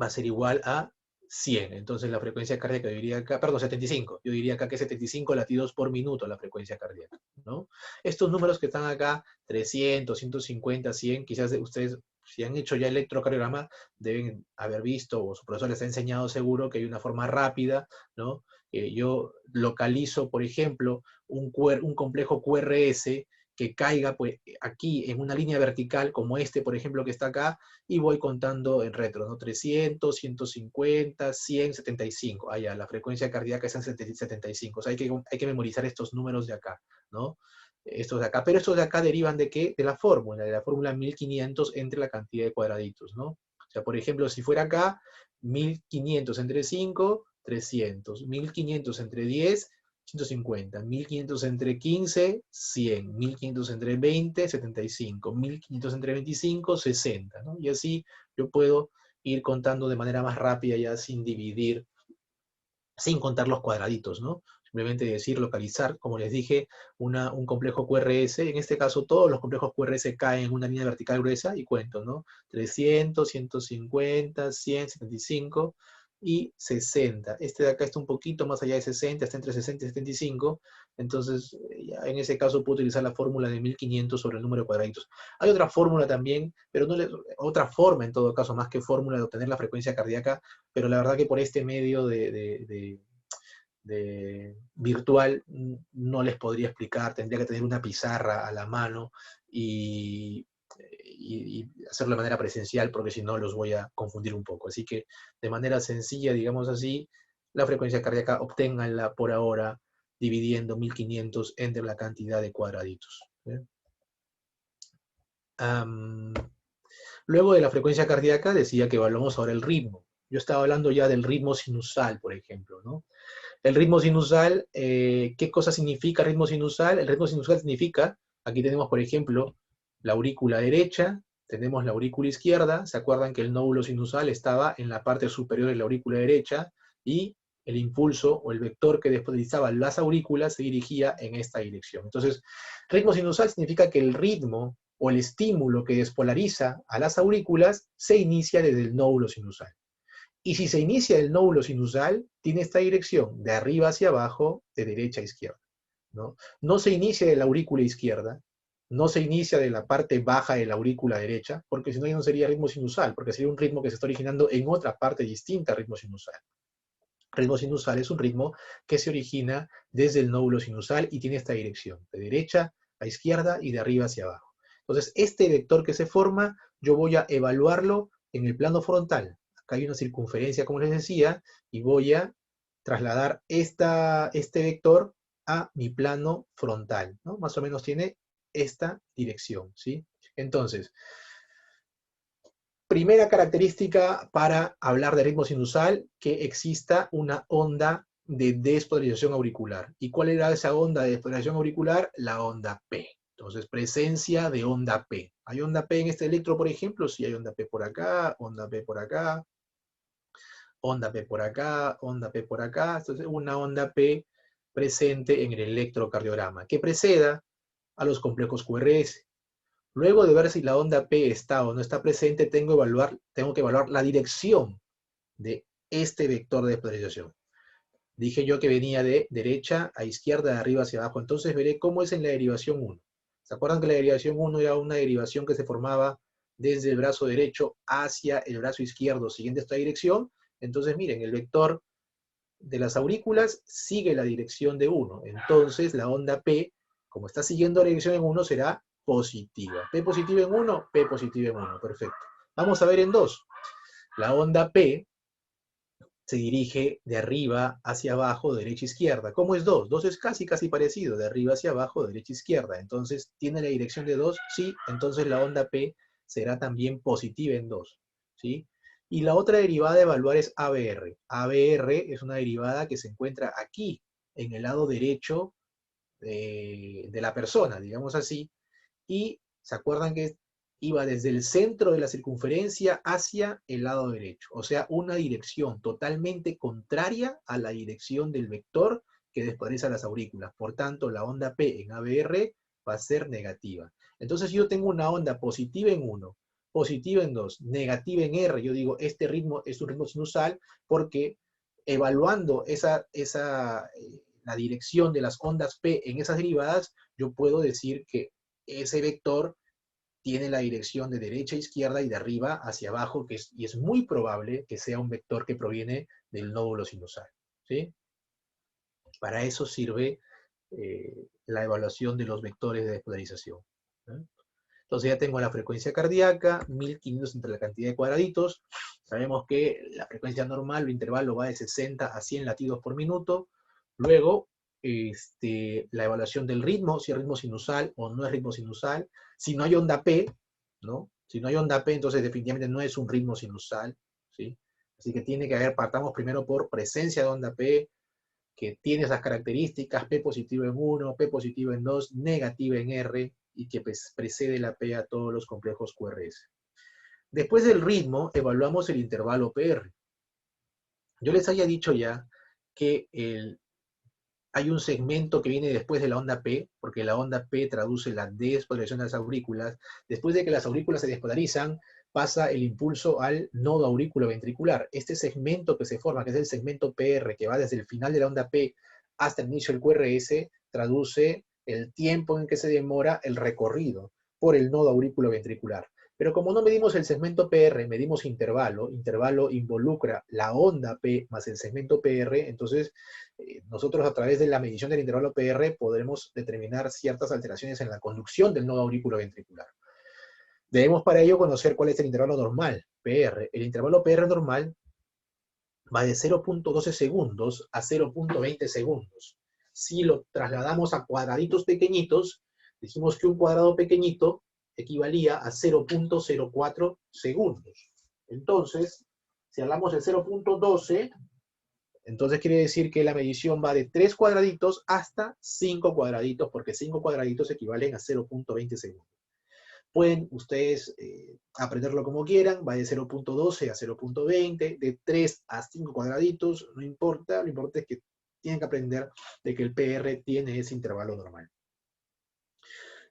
va a ser igual a 100. Entonces la frecuencia cardíaca, yo diría acá, perdón, 75. Yo diría acá que 75 latidos por minuto la frecuencia cardíaca, ¿no? Estos números que están acá, 300, 150, 100, quizás ustedes, si han hecho ya electrocardiograma, deben haber visto, o su profesor les ha enseñado seguro, que hay una forma rápida, ¿no? Yo localizo, por ejemplo, un complejo QRS que caiga pues, aquí en una línea vertical, como este, por ejemplo, que está acá, y voy contando en retro, ¿no? 300, 150, 100, 75. Ah, ya, la frecuencia cardíaca es en 75. O sea, hay que memorizar estos números de acá, ¿no? Estos de acá. Pero estos de acá derivan de ¿qué? De la fórmula 1500 entre la cantidad de cuadraditos, ¿no? O sea, por ejemplo, si fuera acá, 1500 entre 5, 300. 1500 entre 10, 150, 1500 entre 15, 100, 1500 entre 20, 75, 1500 entre 25, 60, ¿no? Y así yo puedo ir contando de manera más rápida ya sin dividir, sin contar los cuadraditos, ¿no? Simplemente decir, localizar, como les dije, un complejo QRS. En este caso, todos los complejos QRS caen en una línea vertical gruesa y cuento, ¿no? 300, 150, 100, 75 y 60. Este de acá está un poquito más allá de 60, está entre 60 y 75. Entonces, ya en ese caso puedo utilizar la fórmula de 1500 sobre el número de cuadraditos. Hay otra fórmula también, pero no otra forma en todo caso, más que fórmula de obtener la frecuencia cardíaca, pero la verdad que por este medio de virtual no les podría explicar, tendría que tener una pizarra a la mano y hacerlo de manera presencial porque si no los voy a confundir un poco. Así que de manera sencilla, digamos así, la frecuencia cardíaca obténganla por ahora dividiendo 1500 entre la cantidad de cuadraditos. Luego de la frecuencia cardíaca decía que evaluamos ahora el ritmo. Yo estaba hablando ya del ritmo sinusal, por ejemplo, ¿no? El ritmo sinusal, ¿qué cosa significa ritmo sinusal? El ritmo sinusal significa, aquí tenemos, por ejemplo, la aurícula derecha, tenemos la aurícula izquierda. ¿Se acuerdan que el nódulo sinusal estaba en la parte superior de la aurícula derecha? Y el impulso o el vector que despolarizaba las aurículas se dirigía en esta dirección. Entonces, ritmo sinusal significa que el ritmo o el estímulo que despolariza a las aurículas se inicia desde el nódulo sinusal. Y si se inicia el nódulo sinusal, tiene esta dirección, de arriba hacia abajo, de derecha a izquierda, ¿no? No se inicia de la aurícula izquierda, no se inicia de la parte baja de la aurícula derecha, porque si no ya no sería ritmo sinusal, porque sería un ritmo que se está originando en otra parte distinta al ritmo sinusal. Ritmo sinusal es un ritmo que se origina desde el nódulo sinusal y tiene esta dirección, de derecha a izquierda y de arriba hacia abajo. Entonces, este vector que se forma, yo voy a evaluarlo en el plano frontal. Acá hay una circunferencia, como les decía, y voy a trasladar este vector a mi plano frontal, ¿no? Más o menos tiene esta dirección, ¿sí? Entonces, primera característica para hablar de ritmo sinusal, que exista una onda de despolarización auricular. ¿Y cuál era esa onda de despolarización auricular? La onda P. Entonces, presencia de onda P. ¿Hay onda P en este electro, por ejemplo? Sí, hay onda P por acá, onda P por acá, onda P por acá, onda P por acá. Entonces, una onda P presente en el electrocardiograma, que preceda a los complejos QRS. Luego de ver si la onda P está o no está presente, tengo que evaluar la dirección de este vector de despolarización. Dije yo que venía de derecha a izquierda, de arriba hacia abajo. Entonces veré cómo es en la derivación 1. ¿Se acuerdan que la derivación 1 era una derivación que se formaba desde el brazo derecho hacia el brazo izquierdo, siguiendo esta dirección? Entonces miren, el vector de las aurículas sigue la dirección de 1. Entonces la onda P, como está siguiendo la dirección en 1, será positiva. P positiva en 1, P positiva en 1. Perfecto. Vamos a ver en 2. La onda P se dirige de arriba hacia abajo, derecha a izquierda. ¿Cómo es 2? 2 es casi parecido, de arriba hacia abajo, derecha a izquierda. Entonces, ¿tiene la dirección de 2? Sí, entonces la onda P será también positiva en 2. ¿Sí? Y la otra derivada a evaluar es ABR. ABR es una derivada que se encuentra aquí, en el lado derecho de la persona, digamos así, y se acuerdan que iba desde el centro de la circunferencia hacia el lado derecho, o sea, una dirección totalmente contraria a la dirección del vector que despolariza las aurículas. Por tanto, la onda P en ABR va a ser negativa. Entonces, yo tengo una onda positiva en 1, positiva en 2, negativa en R. Yo digo, este ritmo es un ritmo sinusal porque evaluando la dirección de las ondas P en esas derivadas, yo puedo decir que ese vector tiene la dirección de derecha a izquierda y de arriba hacia abajo, y es muy probable que sea un vector que proviene del nódulo sinusal. ¿Sí? Para eso sirve la evaluación de los vectores de despolarización. ¿Sí? Entonces ya tengo la frecuencia cardíaca, 1500 entre la cantidad de cuadraditos. Sabemos que la frecuencia normal o intervalo va de 60 a 100 latidos por minuto. Luego, la evaluación del ritmo, si es ritmo sinusal o no es ritmo sinusal. Si no hay onda P, ¿no? Si no hay onda P, entonces definitivamente no es un ritmo sinusal, ¿sí? Así que tiene que haber, partamos primero por presencia de onda P, que tiene esas características, P positivo en 1, P positivo en 2, negativa en R, y que precede la P a todos los complejos QRS. Después del ritmo, evaluamos el intervalo PR. Yo les había dicho ya que hay un segmento que viene después de la onda P, porque la onda P traduce la despolarización de las aurículas. Después de que las aurículas se despolarizan, pasa el impulso al nodo auriculoventricular. Este segmento que se forma, que es el segmento PR, que va desde el final de la onda P hasta el inicio del QRS, traduce el tiempo en que se demora el recorrido por el nodo auriculoventricular. Pero como no medimos el segmento PR, medimos intervalo. Intervalo involucra la onda P más el segmento PR, entonces nosotros a través de la medición del intervalo PR podremos determinar ciertas alteraciones en la conducción del nodo auriculoventricular. Debemos para ello conocer cuál es el intervalo normal, PR. El intervalo PR normal va de 0.12 segundos a 0.20 segundos. Si lo trasladamos a cuadraditos pequeñitos, dijimos que un cuadrado pequeñito equivalía a 0.04 segundos. Entonces, si hablamos de 0.12, entonces quiere decir que la medición va de 3 cuadraditos hasta 5 cuadraditos, porque 5 cuadraditos equivalen a 0.20 segundos. Pueden ustedes aprenderlo como quieran, va de 0.12 a 0.20, de 3 a 5 cuadraditos, no importa, lo importante es que tienen que aprender de que el PR tiene ese intervalo normal.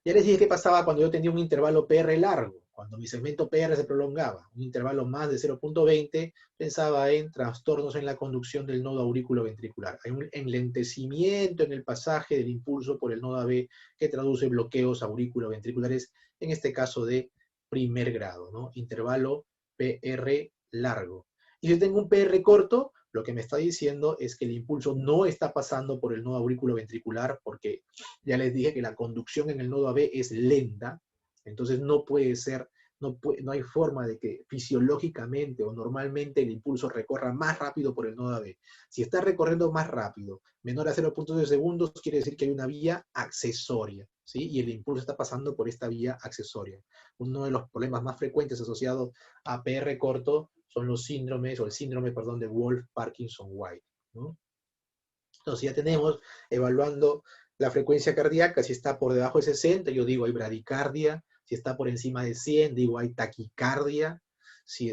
Ya les dije qué pasaba cuando yo tenía un intervalo PR largo, cuando mi segmento PR se prolongaba, un intervalo más de 0.20, pensaba en trastornos en la conducción del nodo aurículo-ventricular. Hay un enlentecimiento en el pasaje del impulso por el nodo AB que traduce bloqueos aurículo-ventriculares, en este caso de primer grado, ¿no? Intervalo PR largo. Y si tengo un PR corto, lo que me está diciendo es que el impulso no está pasando por el nodo aurículo-ventricular porque ya les dije que la conducción en el nodo AB es lenta, entonces no puede ser, no hay forma de que fisiológicamente o normalmente el impulso recorra más rápido por el nodo AB. Si está recorriendo más rápido, menor a 0.2 segundos, quiere decir que hay una vía accesoria, ¿sí? Y el impulso está pasando por esta vía accesoria. Uno de los problemas más frecuentes asociados a PR corto son los síndromes, o el síndrome, perdón, de Wolff-Parkinson-White, ¿no? Entonces ya tenemos, evaluando la frecuencia cardíaca, si está por debajo de 60, yo digo hay bradicardia; si está por encima de 100, digo hay taquicardia; si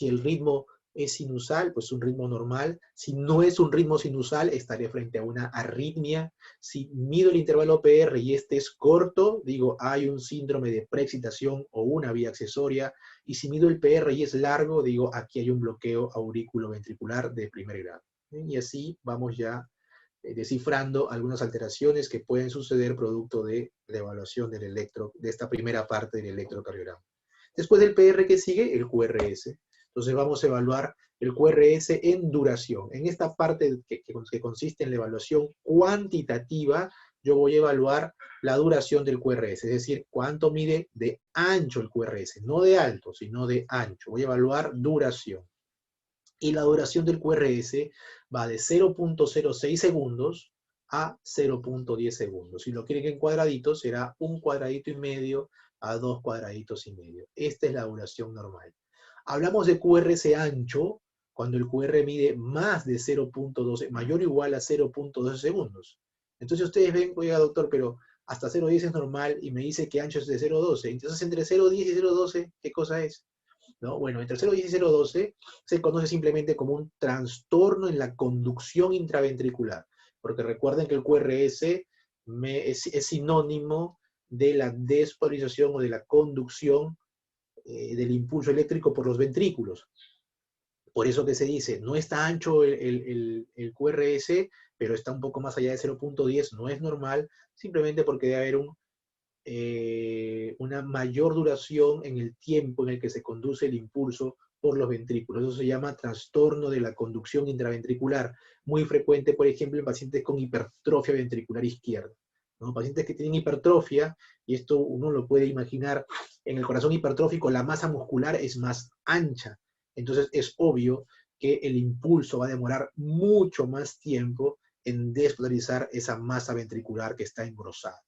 el ritmo es sinusal, pues un ritmo normal; si no es un ritmo sinusal, estaré frente a una arritmia; si mido el intervalo PR y este es corto, digo hay un síndrome de preexcitación o una vía accesoria; y si mido el PR y es largo, digo aquí hay un bloqueo aurículo-ventricular de primer grado. Y así vamos ya descifrando algunas alteraciones que pueden suceder producto de la evaluación de esta primera parte del electrocardiograma. Después del PR, que sigue, el QRS. Entonces vamos a evaluar el QRS en duración. En esta parte que consiste en la evaluación cuantitativa, yo voy a evaluar la duración del QRS, es decir, cuánto mide de ancho el QRS, no de alto, sino de ancho. Voy a evaluar duración. Y la duración del QRS va de 0.06 segundos a 0.10 segundos. Si lo quieren en cuadraditos, será 1,5 cuadraditos a 2,5 cuadraditos. Esta es la duración normal. Hablamos de QRS ancho cuando el QR mide más de 0.12, mayor o igual a 0.12 segundos. Entonces ustedes ven, oiga doctor, pero hasta 0.10 es normal y me dice que ancho es de 0.12. Entonces entre 0.10 y 0.12, ¿qué cosa es? ¿No? Bueno, entre 0.10 y 0.12 se conoce simplemente como un trastorno en la conducción intraventricular, porque recuerden que el QRS es sinónimo de la despolarización o de la conducción del impulso eléctrico por los ventrículos. Por eso que se dice, no está ancho el QRS, pero está un poco más allá de 0.10, no es normal, simplemente porque debe haber una mayor duración en el tiempo en el que se conduce el impulso por los ventrículos. Eso se llama trastorno de la conducción intraventricular, muy frecuente, por ejemplo, en pacientes con hipertrofia ventricular izquierda, ¿no? Pacientes que tienen hipertrofia, y esto uno lo puede imaginar, en el corazón hipertrófico la masa muscular es más ancha, entonces es obvio que el impulso va a demorar mucho más tiempo en despolarizar esa masa ventricular que está engrosada,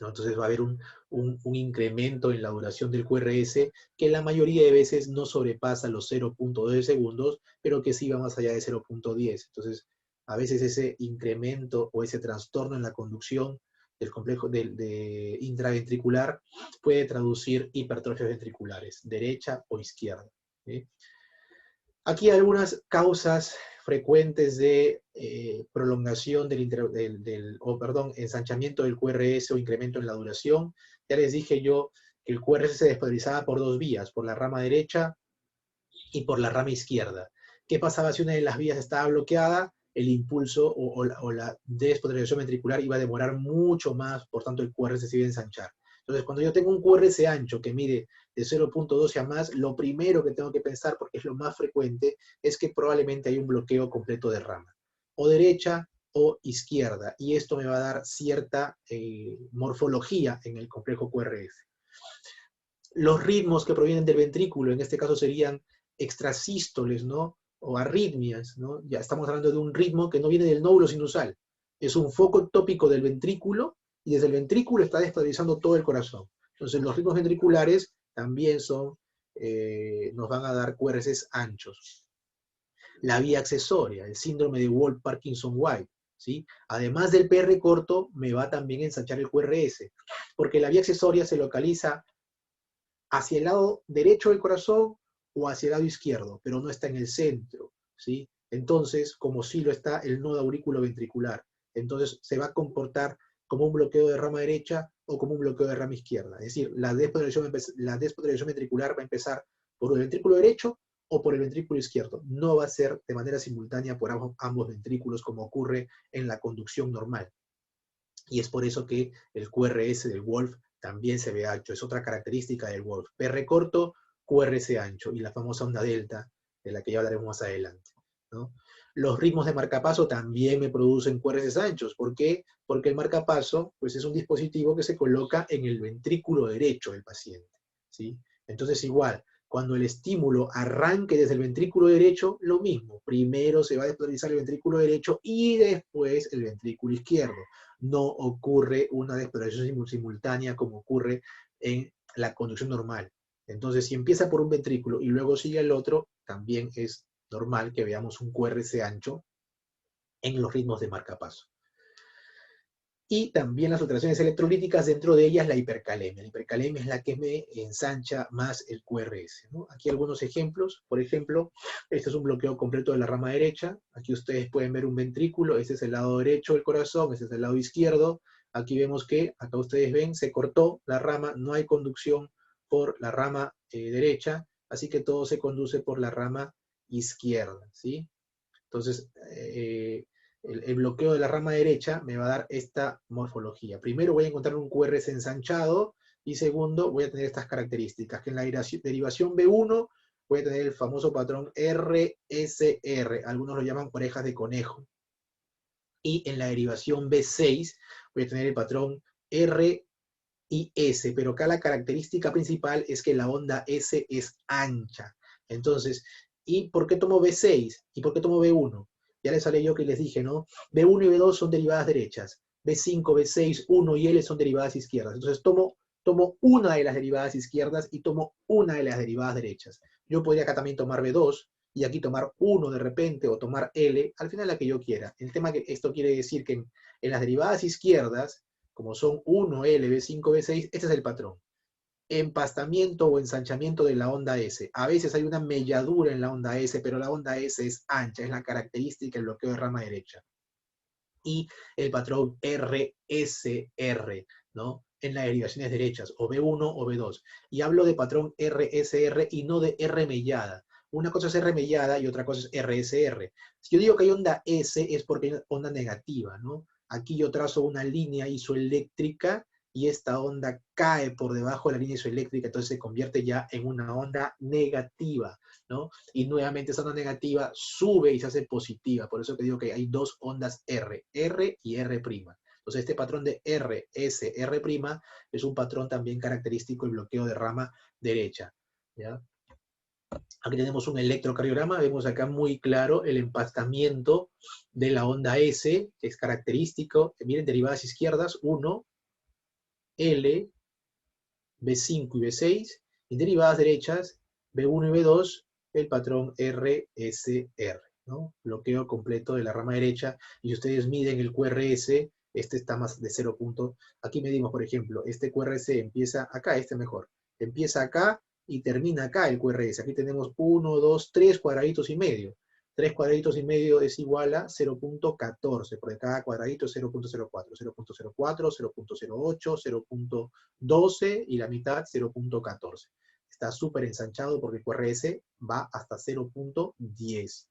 ¿no? Entonces va a haber un incremento en la duración del QRS que la mayoría de veces no sobrepasa los 0.2 segundos, pero que sí va más allá de 0.10. Entonces, a veces ese incremento o ese trastorno en la conducción del complejo de intraventricular puede traducir hipertrofias ventriculares, derecha o izquierda, ¿sí? Aquí hay algunas causas frecuentes de prolongación ensanchamiento del QRS o incremento en la duración. Ya les dije yo que el QRS se despolarizaba por dos vías, por la rama derecha y por la rama izquierda. ¿Qué pasaba si una de las vías estaba bloqueada? El impulso o la despolarización ventricular iba a demorar mucho más, por tanto el QRS se iba a ensanchar. Entonces, cuando yo tengo un QRS ancho que mide de 0.12 a más, lo primero que tengo que pensar, porque es lo más frecuente, es que probablemente hay un bloqueo completo de rama, o derecha o izquierda, y esto me va a dar cierta morfología en el complejo QRS. Los ritmos que provienen del ventrículo, en este caso serían extrasístoles, ¿no? O arritmias, ¿no? Ya estamos hablando de un ritmo que no viene del nódulo sinusal. Es un foco ectópico del ventrículo y desde el ventrículo está despolarizando todo el corazón. Entonces los ritmos ventriculares también nos van a dar QRS anchos. La vía accesoria, el síndrome de Wolff-Parkinson-White, ¿sí? Además del PR corto, me va también a ensanchar el QRS, porque la vía accesoria se localiza hacia el lado derecho del corazón o hacia el lado izquierdo, pero no está en el centro, ¿sí? Entonces, como sí lo está el nodo auriculoventricular, entonces se va a comportar como un bloqueo de rama derecha o como un bloqueo de rama izquierda. Es decir, la despolarización ventricular va a empezar por el ventrículo derecho o por el ventrículo izquierdo. No va a ser de manera simultánea por ambos ventrículos como ocurre en la conducción normal. Y es por eso que el QRS del Wolf también se ve ancho. Es otra característica del Wolf. PR corto, QRS ancho. Y la famosa onda delta, de la que ya hablaremos más adelante, ¿no? Los ritmos de marcapaso también me producen QRS anchos. ¿Por qué? Porque el marcapaso pues, es un dispositivo que se coloca en el ventrículo derecho del paciente, ¿sí? Entonces igual, cuando el estímulo arranque desde el ventrículo derecho, lo mismo. Primero se va a despolarizar el ventrículo derecho y después el ventrículo izquierdo. No ocurre una despolarización simultánea como ocurre en la conducción normal. Entonces, si empieza por un ventrículo y luego sigue el otro, también es normal que veamos un QRS ancho en los ritmos de marcapaso. Y también las alteraciones electrolíticas, dentro de ellas la hipercalemia. La hipercalemia es la que me ensancha más el QRS, ¿no? Aquí algunos ejemplos. Por ejemplo, este es un bloqueo completo de la rama derecha. Aquí ustedes pueden ver un ventrículo. Este es el lado derecho del corazón, este es el lado izquierdo. Aquí vemos que, acá ustedes ven, se cortó la rama, no hay conducción por la rama derecha, así que todo se conduce por la rama izquierda, ¿sí? Entonces, el bloqueo de la rama derecha me va a dar esta morfología. Primero voy a encontrar un QRS ensanchado y segundo voy a tener estas características, que en la derivación B1 voy a tener el famoso patrón RSR, algunos lo llaman orejas de conejo. Y en la derivación B6 voy a tener el patrón R y S, pero acá la característica principal es que la onda S es ancha. Entonces, ¿y por qué tomo B6? ¿Y por qué tomo B1? Ya les hablé yo que les dije, ¿no? B1 y B2 son derivadas derechas. B5, B6, 1 y L son derivadas izquierdas. Entonces tomo una de las derivadas izquierdas y tomo una de las derivadas derechas. Yo podría acá también tomar B2 y aquí tomar 1 de repente o tomar L, al final la que yo quiera. El tema que esto quiere decir que en las derivadas izquierdas, como son 1, L, B5, B6, este es el patrón. Empastamiento o ensanchamiento de la onda S. A veces hay una melladura en la onda S, pero la onda S es ancha, es la característica del bloqueo de rama derecha. Y el patrón RSR, ¿no? En las derivaciones derechas, o B1 o B2. Y hablo de patrón RSR y no de R mellada. Una cosa es R mellada y otra cosa es RSR. Si yo digo que hay onda S es porque hay onda negativa, ¿no? Aquí yo trazo una línea isoeléctrica y esta onda cae por debajo de la línea isoeléctrica, entonces se convierte ya en una onda negativa, ¿no? Y nuevamente esa onda negativa sube y se hace positiva, por eso que digo que hay dos ondas R y R'. Entonces este patrón de R, S, R' es un patrón también característico del bloqueo de rama derecha, ¿ya? Aquí tenemos un electrocardiograma, vemos acá muy claro el empastamiento de la onda S, que es característico. Miren, derivadas izquierdas, 1, L, B5 y B6, y derivadas derechas, B1 y B2, el patrón RSR, ¿no? Bloqueo completo de la rama derecha, y si ustedes miden el QRS, este está más de 0 puntos. Aquí medimos, por ejemplo, este QRS empieza acá, este mejor, empieza acá y termina acá el QRS. Aquí tenemos 1, 2, 3 cuadraditos y medio. 3 cuadraditos y medio es igual a 0.14, porque cada cuadradito es 0.04, 0.04, 0.08, 0.12 y la mitad 0.14. Está súper ensanchado porque el QRS va hasta 0.10.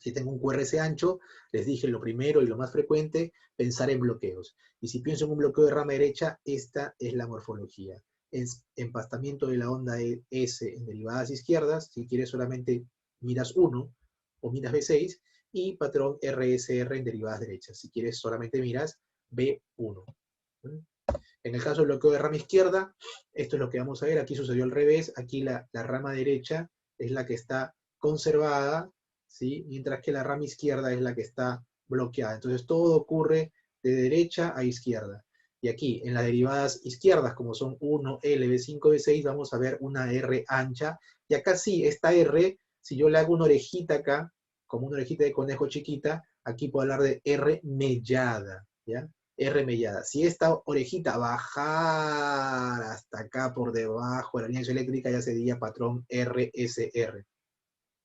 Si tengo un QRS ancho, les dije lo primero y lo más frecuente, pensar en bloqueos. Y si pienso en un bloqueo de rama derecha, esta es la morfología. Es empastamiento de la onda S en derivadas izquierdas, si quieres solamente miras 1 o miras B6, y patrón RSR en derivadas derechas, si quieres solamente miras B1. En el caso del bloqueo de rama izquierda, esto es lo que vamos a ver, aquí sucedió al revés, aquí la rama derecha es la que está conservada, ¿sí? Mientras que la rama izquierda es la que está bloqueada. Entonces todo ocurre de derecha a izquierda. Y aquí, en las derivadas izquierdas, como son 1, L, B5, B6, vamos a ver una R ancha. Y acá sí, esta R, si yo le hago una orejita acá, como una orejita de conejo chiquita, aquí puedo hablar de R mellada, ¿ya? R mellada. Si esta orejita bajara hasta acá por debajo de la línea eléctrica, ya sería patrón RSR.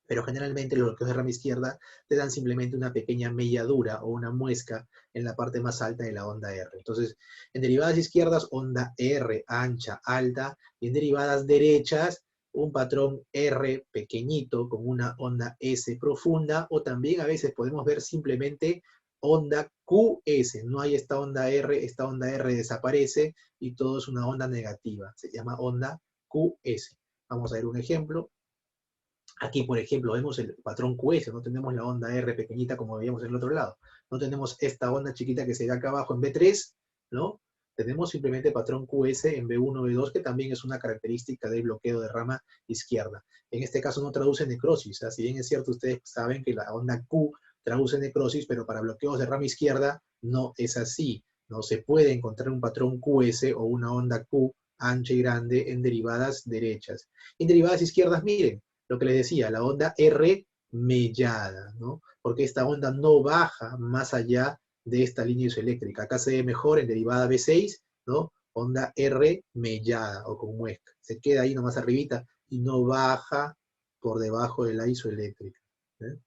Pero generalmente los bloqueos de rama izquierda te dan simplemente una pequeña melladura o una muesca en la parte más alta de la onda R. Entonces, en derivadas izquierdas, onda R ancha, alta, y en derivadas derechas, un patrón R pequeñito con una onda S profunda, o también a veces podemos ver simplemente onda QS. No hay esta onda R desaparece y todo es una onda negativa. Se llama onda QS. Vamos a ver un ejemplo. Aquí, por ejemplo, vemos el patrón QS, no tenemos la onda R pequeñita como veíamos en el otro lado. No tenemos esta onda chiquita que se ve acá abajo en B3, ¿no? Tenemos simplemente patrón QS en B1, B2, que también es una característica del bloqueo de rama izquierda. En este caso no traduce necrosis, ¿eh? Si bien es cierto, ustedes saben que la onda Q traduce necrosis, pero para bloqueos de rama izquierda no es así. No se puede encontrar un patrón QS o una onda Q ancha y grande en derivadas derechas. En derivadas izquierdas, miren, lo que les decía, la onda R mellada, ¿no? Porque esta onda no baja más allá de esta línea isoeléctrica. Acá se ve mejor en derivada B6, ¿no? Onda R mellada o con muesca. Se queda ahí nomás arribita y no baja por debajo de la isoeléctrica. ¿Eh?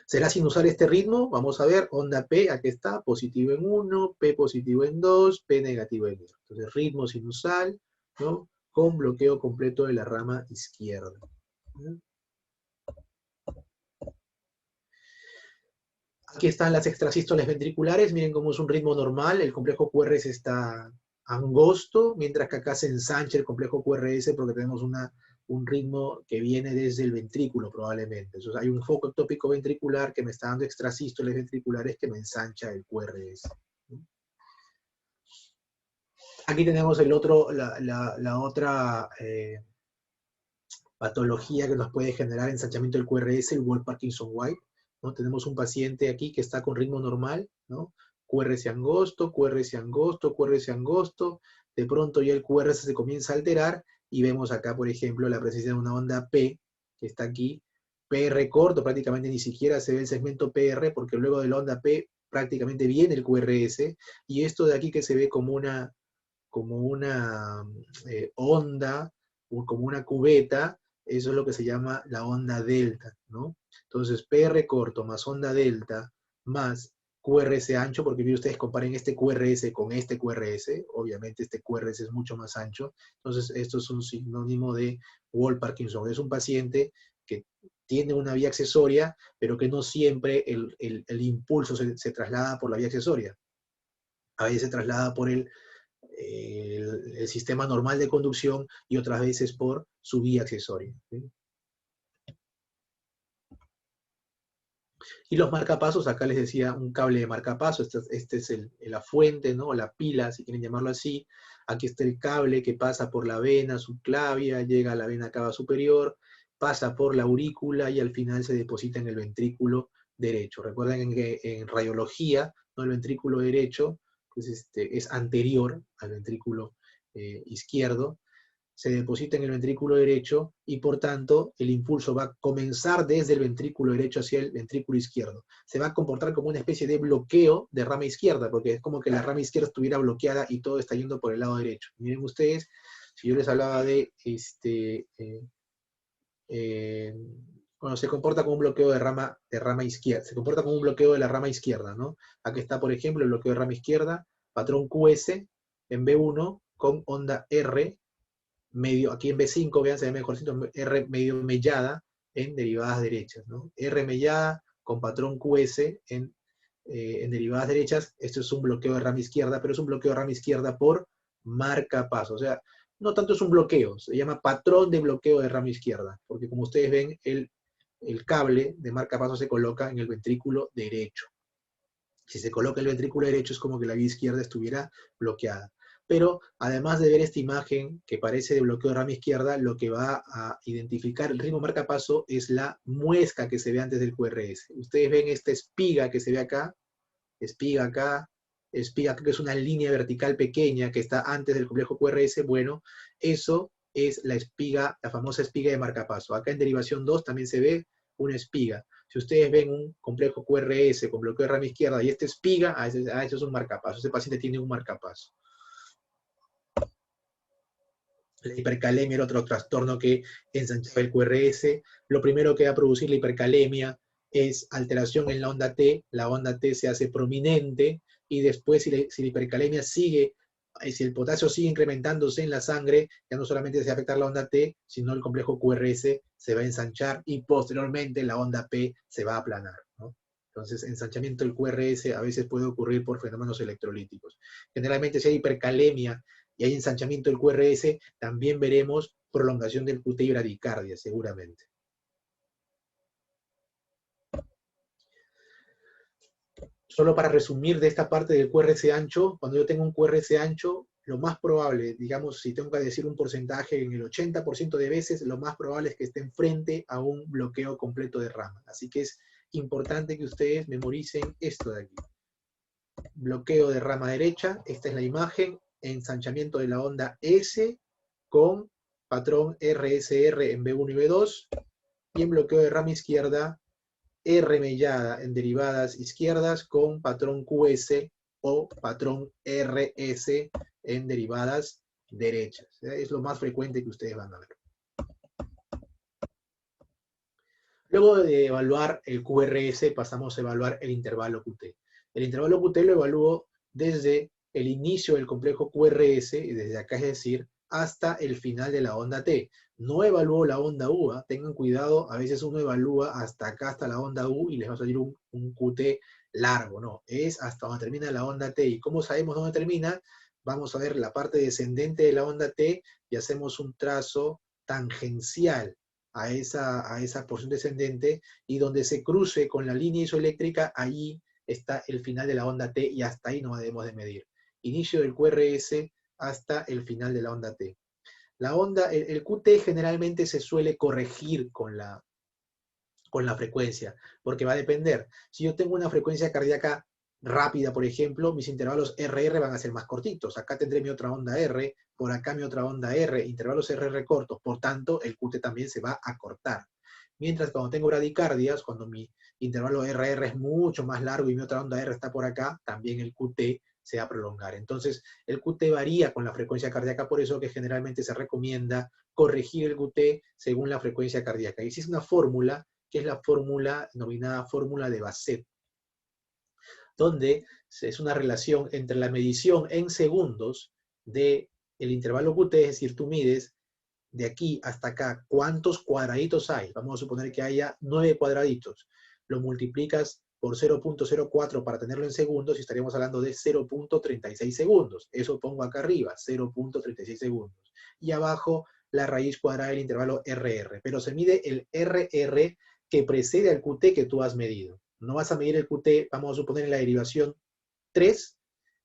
¿Será sin usar este ritmo? Vamos a ver, onda P, aquí está, positivo en 1, P positivo en 2, P negativo en 1. Entonces, ritmo sinusal, ¿no? Con bloqueo completo de la rama izquierda. Aquí están las extrasístoles ventriculares, miren cómo es un ritmo normal, el complejo QRS está angosto, mientras que acá se ensancha el complejo QRS porque tenemos un ritmo que viene desde el ventrículo probablemente. Entonces hay un foco ectópico ventricular que me está dando extrasístoles ventriculares que me ensancha el QRS. Aquí tenemos la otra patología que nos puede generar ensanchamiento del QRS, el Wolff-Parkinson-White, ¿no? Tenemos un paciente aquí que está con ritmo normal, ¿no? QRS angosto, QRS angosto, QRS angosto, de pronto ya el QRS se comienza a alterar y vemos acá, por ejemplo, la presencia de una onda P, que está aquí, PR corto, prácticamente ni siquiera se ve el segmento PR, porque luego de la onda P prácticamente viene el QRS, y esto de aquí que se ve como una onda, como una cubeta, eso es lo que se llama la onda delta, ¿no? Entonces, PR corto más onda delta más QRS ancho, porque ustedes comparen este QRS con este QRS, obviamente este QRS es mucho más ancho, entonces esto es un sinónimo de Wolff-Parkinson. Es un paciente que tiene una vía accesoria, pero que no siempre el impulso se traslada por la vía accesoria. A veces se traslada por el sistema normal de conducción y otras veces por su vía accesoria. ¿Sí? Y los marcapasos, acá les decía un cable de marcapaso, este es la fuente, ¿no? La pila, si quieren llamarlo así. Aquí está el cable que pasa por la vena subclavia, llega a la vena cava superior, pasa por la aurícula y al final se deposita en el ventrículo derecho. Recuerden que en radiología, ¿no? El ventrículo derecho pues es anterior al ventrículo izquierdo, se deposita en el ventrículo derecho y por tanto el impulso va a comenzar desde el ventrículo derecho hacia el ventrículo izquierdo. Se va a comportar como una especie de bloqueo de rama izquierda, porque es como que la rama izquierda estuviera bloqueada y todo está yendo por el lado derecho. Miren ustedes, si yo les hablaba de bueno, se comporta como un bloqueo de rama izquierda, se comporta como un bloqueo de la rama izquierda, ¿no? Aquí está, por ejemplo, el bloqueo de rama izquierda, patrón QS en B1 con onda R, medio, aquí en B5, vean, se ve mejorcito, R medio mellada en derivadas derechas, ¿no? R mellada con patrón QS en derivadas derechas, esto es un bloqueo de rama izquierda, pero es un bloqueo de rama izquierda por marcapaso, o sea, no tanto es un bloqueo, se llama patrón de bloqueo de rama izquierda, porque como ustedes ven, el cable de marcapaso se coloca en el ventrículo derecho. Si se coloca el ventrículo derecho es como que la vía izquierda estuviera bloqueada. Pero además de ver esta imagen que parece de bloqueo de rama izquierda, lo que va a identificar el ritmo marcapaso es la muesca que se ve antes del QRS. Ustedes ven esta espiga que se ve acá, espiga acá, que es una línea vertical pequeña que está antes del complejo QRS. Bueno, eso es la espiga, la famosa espiga de marcapaso. Acá en derivación 2 también se ve una espiga. Si ustedes ven un complejo QRS con bloqueo de rama izquierda y este espiga, eso es un marcapaso. Ese paciente tiene un marcapaso. La hipercalemia era otro trastorno que ensanchaba el QRS. Lo primero que va a producir la hipercalemia es alteración en la onda T. La onda T se hace prominente y después si la hipercalemia sigue, si el potasio sigue incrementándose en la sangre, ya no solamente se va a afectar la onda T, sino el complejo QRS se va a ensanchar y posteriormente la onda P se va a aplanar, ¿no? Entonces, ensanchamiento del QRS a veces puede ocurrir por fenómenos electrolíticos. Generalmente si hay hipercalemia y hay ensanchamiento del QRS, también veremos prolongación del QT y bradicardia, seguramente. Solo para resumir de esta parte del QRS ancho, cuando yo tengo un QRS ancho, lo más probable, digamos, si tengo que decir un porcentaje, en el 80% de veces, lo más probable es que estén frente a un bloqueo completo de rama. Así que es importante que ustedes memoricen esto de aquí. Bloqueo de rama derecha, esta es la imagen, ensanchamiento de la onda S con patrón RSR en B1 y B2, y en bloqueo de rama izquierda, R mellada en derivadas izquierdas con patrón QS o patrón RS en derivadas derechas. Es lo más frecuente que ustedes van a ver. Luego de evaluar el QRS, pasamos a evaluar el intervalo QT. El intervalo QT lo evalúo desde el inicio del complejo QRS, y desde acá es decir, hasta el final de la onda T. No evalúo la onda U, tengan cuidado, a veces uno evalúa hasta acá, hasta la onda U, y les va a salir un QT largo, no, es hasta donde termina la onda T. ¿Y cómo sabemos dónde termina? Vamos a ver la parte descendente de la onda T y hacemos un trazo tangencial a esa porción descendente, y donde se cruce con la línea isoeléctrica, allí está el final de la onda T, y hasta ahí no debemos de medir. Inicio del QRS hasta el final de la onda T. El QT generalmente se suele corregir con la frecuencia, porque va a depender. Si yo tengo una frecuencia cardíaca rápida, por ejemplo, mis intervalos RR van a ser más cortitos. Acá tendré mi otra onda R, por acá mi otra onda R, intervalos RR cortos, por tanto, el QT también se va a cortar. Mientras cuando tengo bradicardias, cuando mi intervalo RR es mucho más largo y mi otra onda R está por acá, también el QT se va a prolongar. Entonces, el QT varía con la frecuencia cardíaca, por eso que generalmente se recomienda corregir el QT según la frecuencia cardíaca. Y existe una fórmula, que es la fórmula denominada fórmula de Bassett, donde es una relación entre la medición en segundos del intervalo QT, es decir, tú mides de aquí hasta acá cuántos cuadraditos hay. Vamos a suponer que haya 9 cuadraditos. Lo multiplicas por 0.04 para tenerlo en segundos y estaríamos hablando de 0.36 segundos. Eso pongo acá arriba, 0.36 segundos. Y abajo la raíz cuadrada del intervalo RR. Pero se mide el RR que precede al QT que tú has medido. No vas a medir el QT, vamos a suponer en la derivación 3,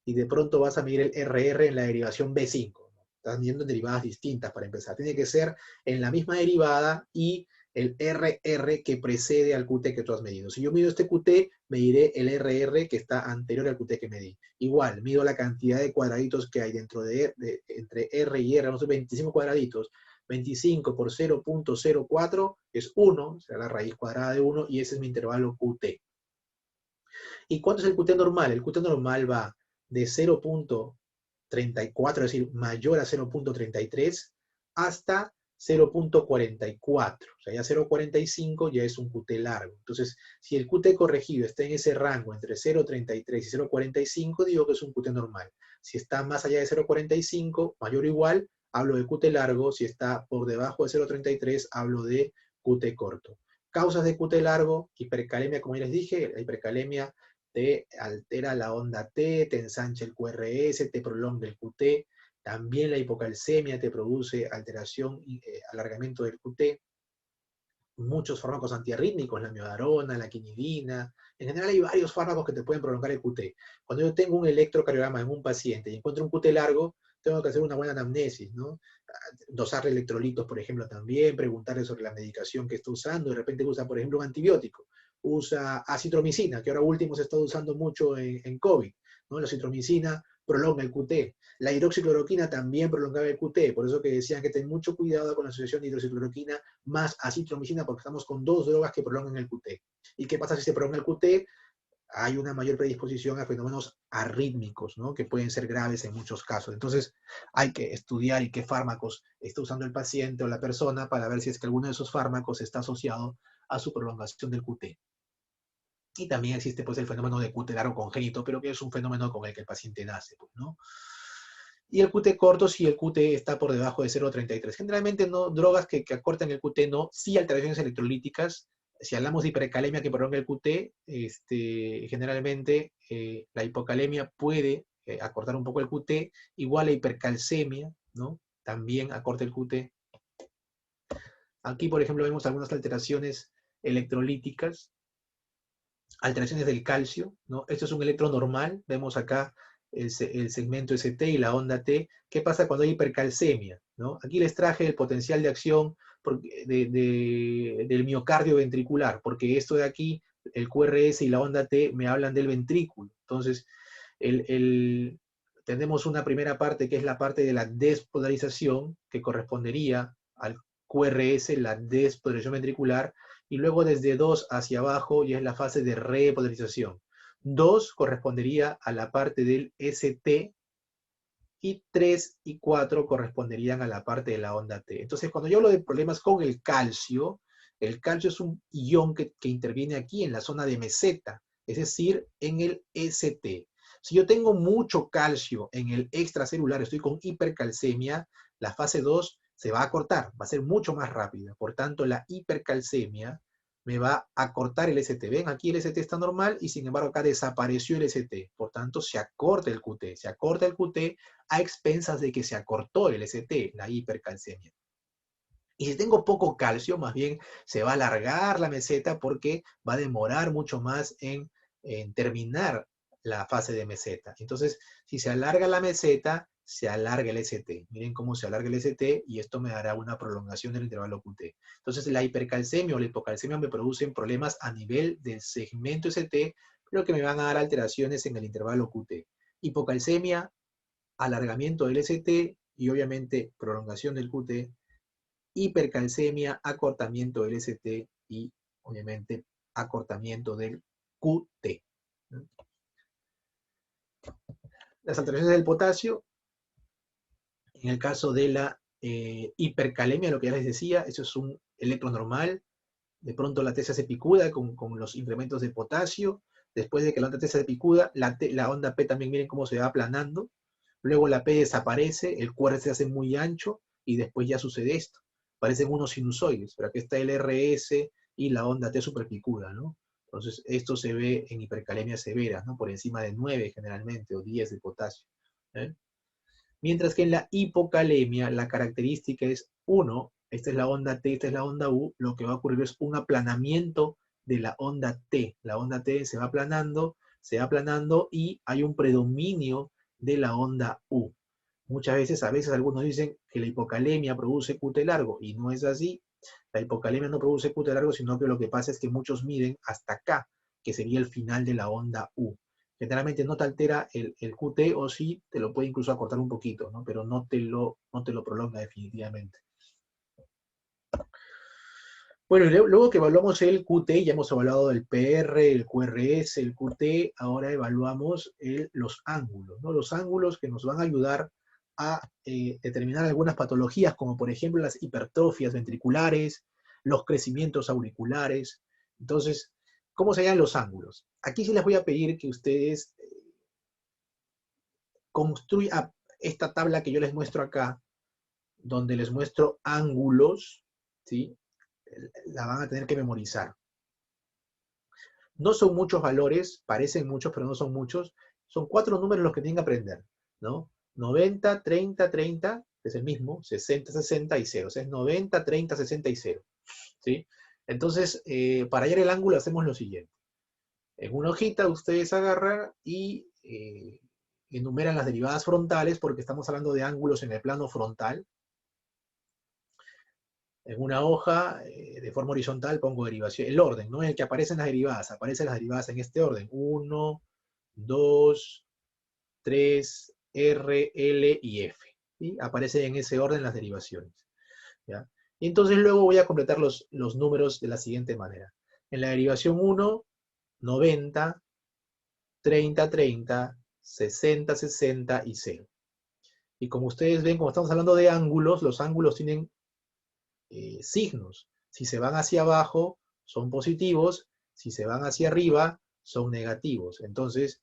y de pronto vas a medir el RR en la derivación B5. Estás midiendo en derivadas distintas para empezar. Tiene que ser en la misma derivada y el RR que precede al QT que tú has medido. Si yo mido este QT, mediré el RR que está anterior al QT que medí. Igual, mido la cantidad de cuadraditos que hay dentro entre R y R, vamos a ver 25 cuadraditos. 25 por 0.04 es 1, será la raíz cuadrada de 1, y ese es mi intervalo QT. ¿Y cuánto es el QT normal? El QT normal va de 0.34, es decir, mayor a 0.33, hasta 0.44. O sea, ya 0.45 ya es un QT largo. Entonces, si el QT corregido está en ese rango entre 0.33 y 0.45, digo que es un QT normal. Si está más allá de 0.45, mayor o igual, hablo de QT largo. Si está por debajo de 0.33, hablo de QT corto. Causas de QT largo: hipercalemia, como ya les dije. La hipercalemia te altera la onda T, te ensancha el QRS, te prolonga el QT. También la hipocalcemia te produce alteración, alargamiento del QT. Muchos fármacos antiarrítmicos, la miodarona, la quinidina. En general hay varios fármacos que te pueden prolongar el QT. Cuando yo tengo un electrocardiograma en un paciente y encuentro un QT largo, tengo que hacer una buena anamnesis, ¿no? Dosarle electrolitos, por ejemplo, también, preguntarle sobre la medicación que está usando. De repente usa, por ejemplo, un antibiótico. Usa acitromicina, que ahora último se está usando mucho en COVID, ¿no? La acitromicina prolonga el QT. La hidroxicloroquina también prolongaba el QT, por eso que decían que ten mucho cuidado con la asociación de hidroxicloroquina más acitromicina, porque estamos con dos drogas que prolongan el QT. ¿Y qué pasa si se prolonga el QT? Hay una mayor predisposición a fenómenos arrítmicos, ¿no? Que pueden ser graves en muchos casos. Entonces, hay que estudiar y qué fármacos está usando el paciente o la persona para ver si es que alguno de esos fármacos está asociado a su prolongación del QT. Y también existe pues el fenómeno de QT largo congénito, pero que es un fenómeno con el que el paciente nace, pues, ¿no? Y el QT corto si el QT está por debajo de 0,33. Generalmente no, drogas que acortan el QT no, sí alteraciones electrolíticas. Si hablamos de hipercalemia que prolonga el QT, generalmente la hipocalemia puede acortar un poco el QT, igual la hipercalcemia, ¿no? También acorta el QT. Aquí, por ejemplo, vemos algunas alteraciones electrolíticas, alteraciones del calcio, ¿no? Esto es un electro normal, vemos acá el segmento ST y la onda T. ¿Qué pasa cuando hay hipercalcemia? ¿No? Aquí les traje el potencial de acción del miocardio ventricular, porque esto de aquí, el QRS y la onda T, me hablan del ventrículo. Entonces, tenemos una primera parte que es la parte de la despolarización, que correspondería al QRS, la despolarización ventricular, y luego desde 2 hacia abajo ya es la fase de repolarización. 2 correspondería a la parte del ST y 3 y 4 corresponderían a la parte de la onda T. Entonces, cuando yo hablo de problemas con el calcio es un ion que interviene aquí en la zona de meseta, es decir, en el ST. Si yo tengo mucho calcio en el extracelular, estoy con hipercalcemia, la fase 2 se va a cortar, va a ser mucho más rápida. Por tanto, la hipercalcemia me va a cortar el ST. Ven, aquí el ST está normal y sin embargo acá desapareció el ST. Por tanto, se acorta el QT. Se acorta el QT a expensas de que se acortó el ST, la hipercalcemia. Y si tengo poco calcio, más bien se va a alargar la meseta porque va a demorar mucho más en terminar la fase de meseta. Entonces, si se alarga la meseta, se alarga el ST. Miren cómo se alarga el ST y esto me dará una prolongación del intervalo QT. Entonces, la hipercalcemia o la hipocalcemia me producen problemas a nivel del segmento ST, pero que me van a dar alteraciones en el intervalo QT. Hipocalcemia, alargamiento del ST y obviamente prolongación del QT. Hipercalcemia, acortamiento del ST y obviamente acortamiento del QT. Las alteraciones del potasio, en el caso de la hipercalemia, lo que ya les decía, eso es un electro normal, de pronto la T se hace picuda con los incrementos de potasio, después de que la onda T se hace picuda, la onda P también miren cómo se va aplanando, luego la P desaparece, el QR se hace muy ancho y después ya sucede esto. Parecen unos sinusoides, pero aquí está el RS y la onda T superpicuda, ¿no? Entonces, esto se ve en hipercalemia severa, ¿no? Por encima de 9 generalmente, o 10 de potasio. ¿Eh? Mientras que en la hipocalemia, la característica es 1, esta es la onda T, esta es la onda U, lo que va a ocurrir es un aplanamiento de la onda T. La onda T se va aplanando y hay un predominio de la onda U. Muchas veces, algunos dicen que la hipocalemia produce QT largo, y no es así. La hipocalemia no produce QT largo, sino que lo que pasa es que muchos miden hasta acá, que sería el final de la onda U. Generalmente no te altera el QT, o sí te lo puede incluso acortar un poquito, ¿no? Pero no te lo prolonga definitivamente. Bueno, y luego que evaluamos el QT, ya hemos evaluado el PR, el QRS, el QT, ahora evaluamos los ángulos, ¿no? Los ángulos que nos van a ayudar a determinar algunas patologías, como por ejemplo las hipertrofias ventriculares, los crecimientos auriculares. Entonces, ¿cómo se hallan los ángulos? Aquí sí les voy a pedir que ustedes construyan esta tabla que yo les muestro acá, donde les muestro ángulos, ¿sí? La van a tener que memorizar. No son muchos valores, parecen muchos, pero no son muchos. Son 4 números los que tienen que aprender, ¿no? 90, 30, 30, que es el mismo, 60, 60 y 0. O sea, es 90, 30, 60 y 0. ¿Sí? Entonces, para hallar el ángulo hacemos lo siguiente. En una hojita ustedes agarran y enumeran las derivadas frontales, porque estamos hablando de ángulos en el plano frontal. En una hoja, de forma horizontal, pongo derivación. El orden, no es el que aparecen las derivadas. Aparecen las derivadas en este orden. 1, 2, 3, R, L y F. ¿Sí? Aparecen en ese orden las derivaciones. ¿Ya? Y entonces luego voy a completar los números de la siguiente manera. En la derivación 1, 90, 30, 30, 60, 60 y 0. Y como ustedes ven, como estamos hablando de ángulos, los ángulos tienen signos. Si se van hacia abajo, son positivos. Si se van hacia arriba, son negativos. Entonces,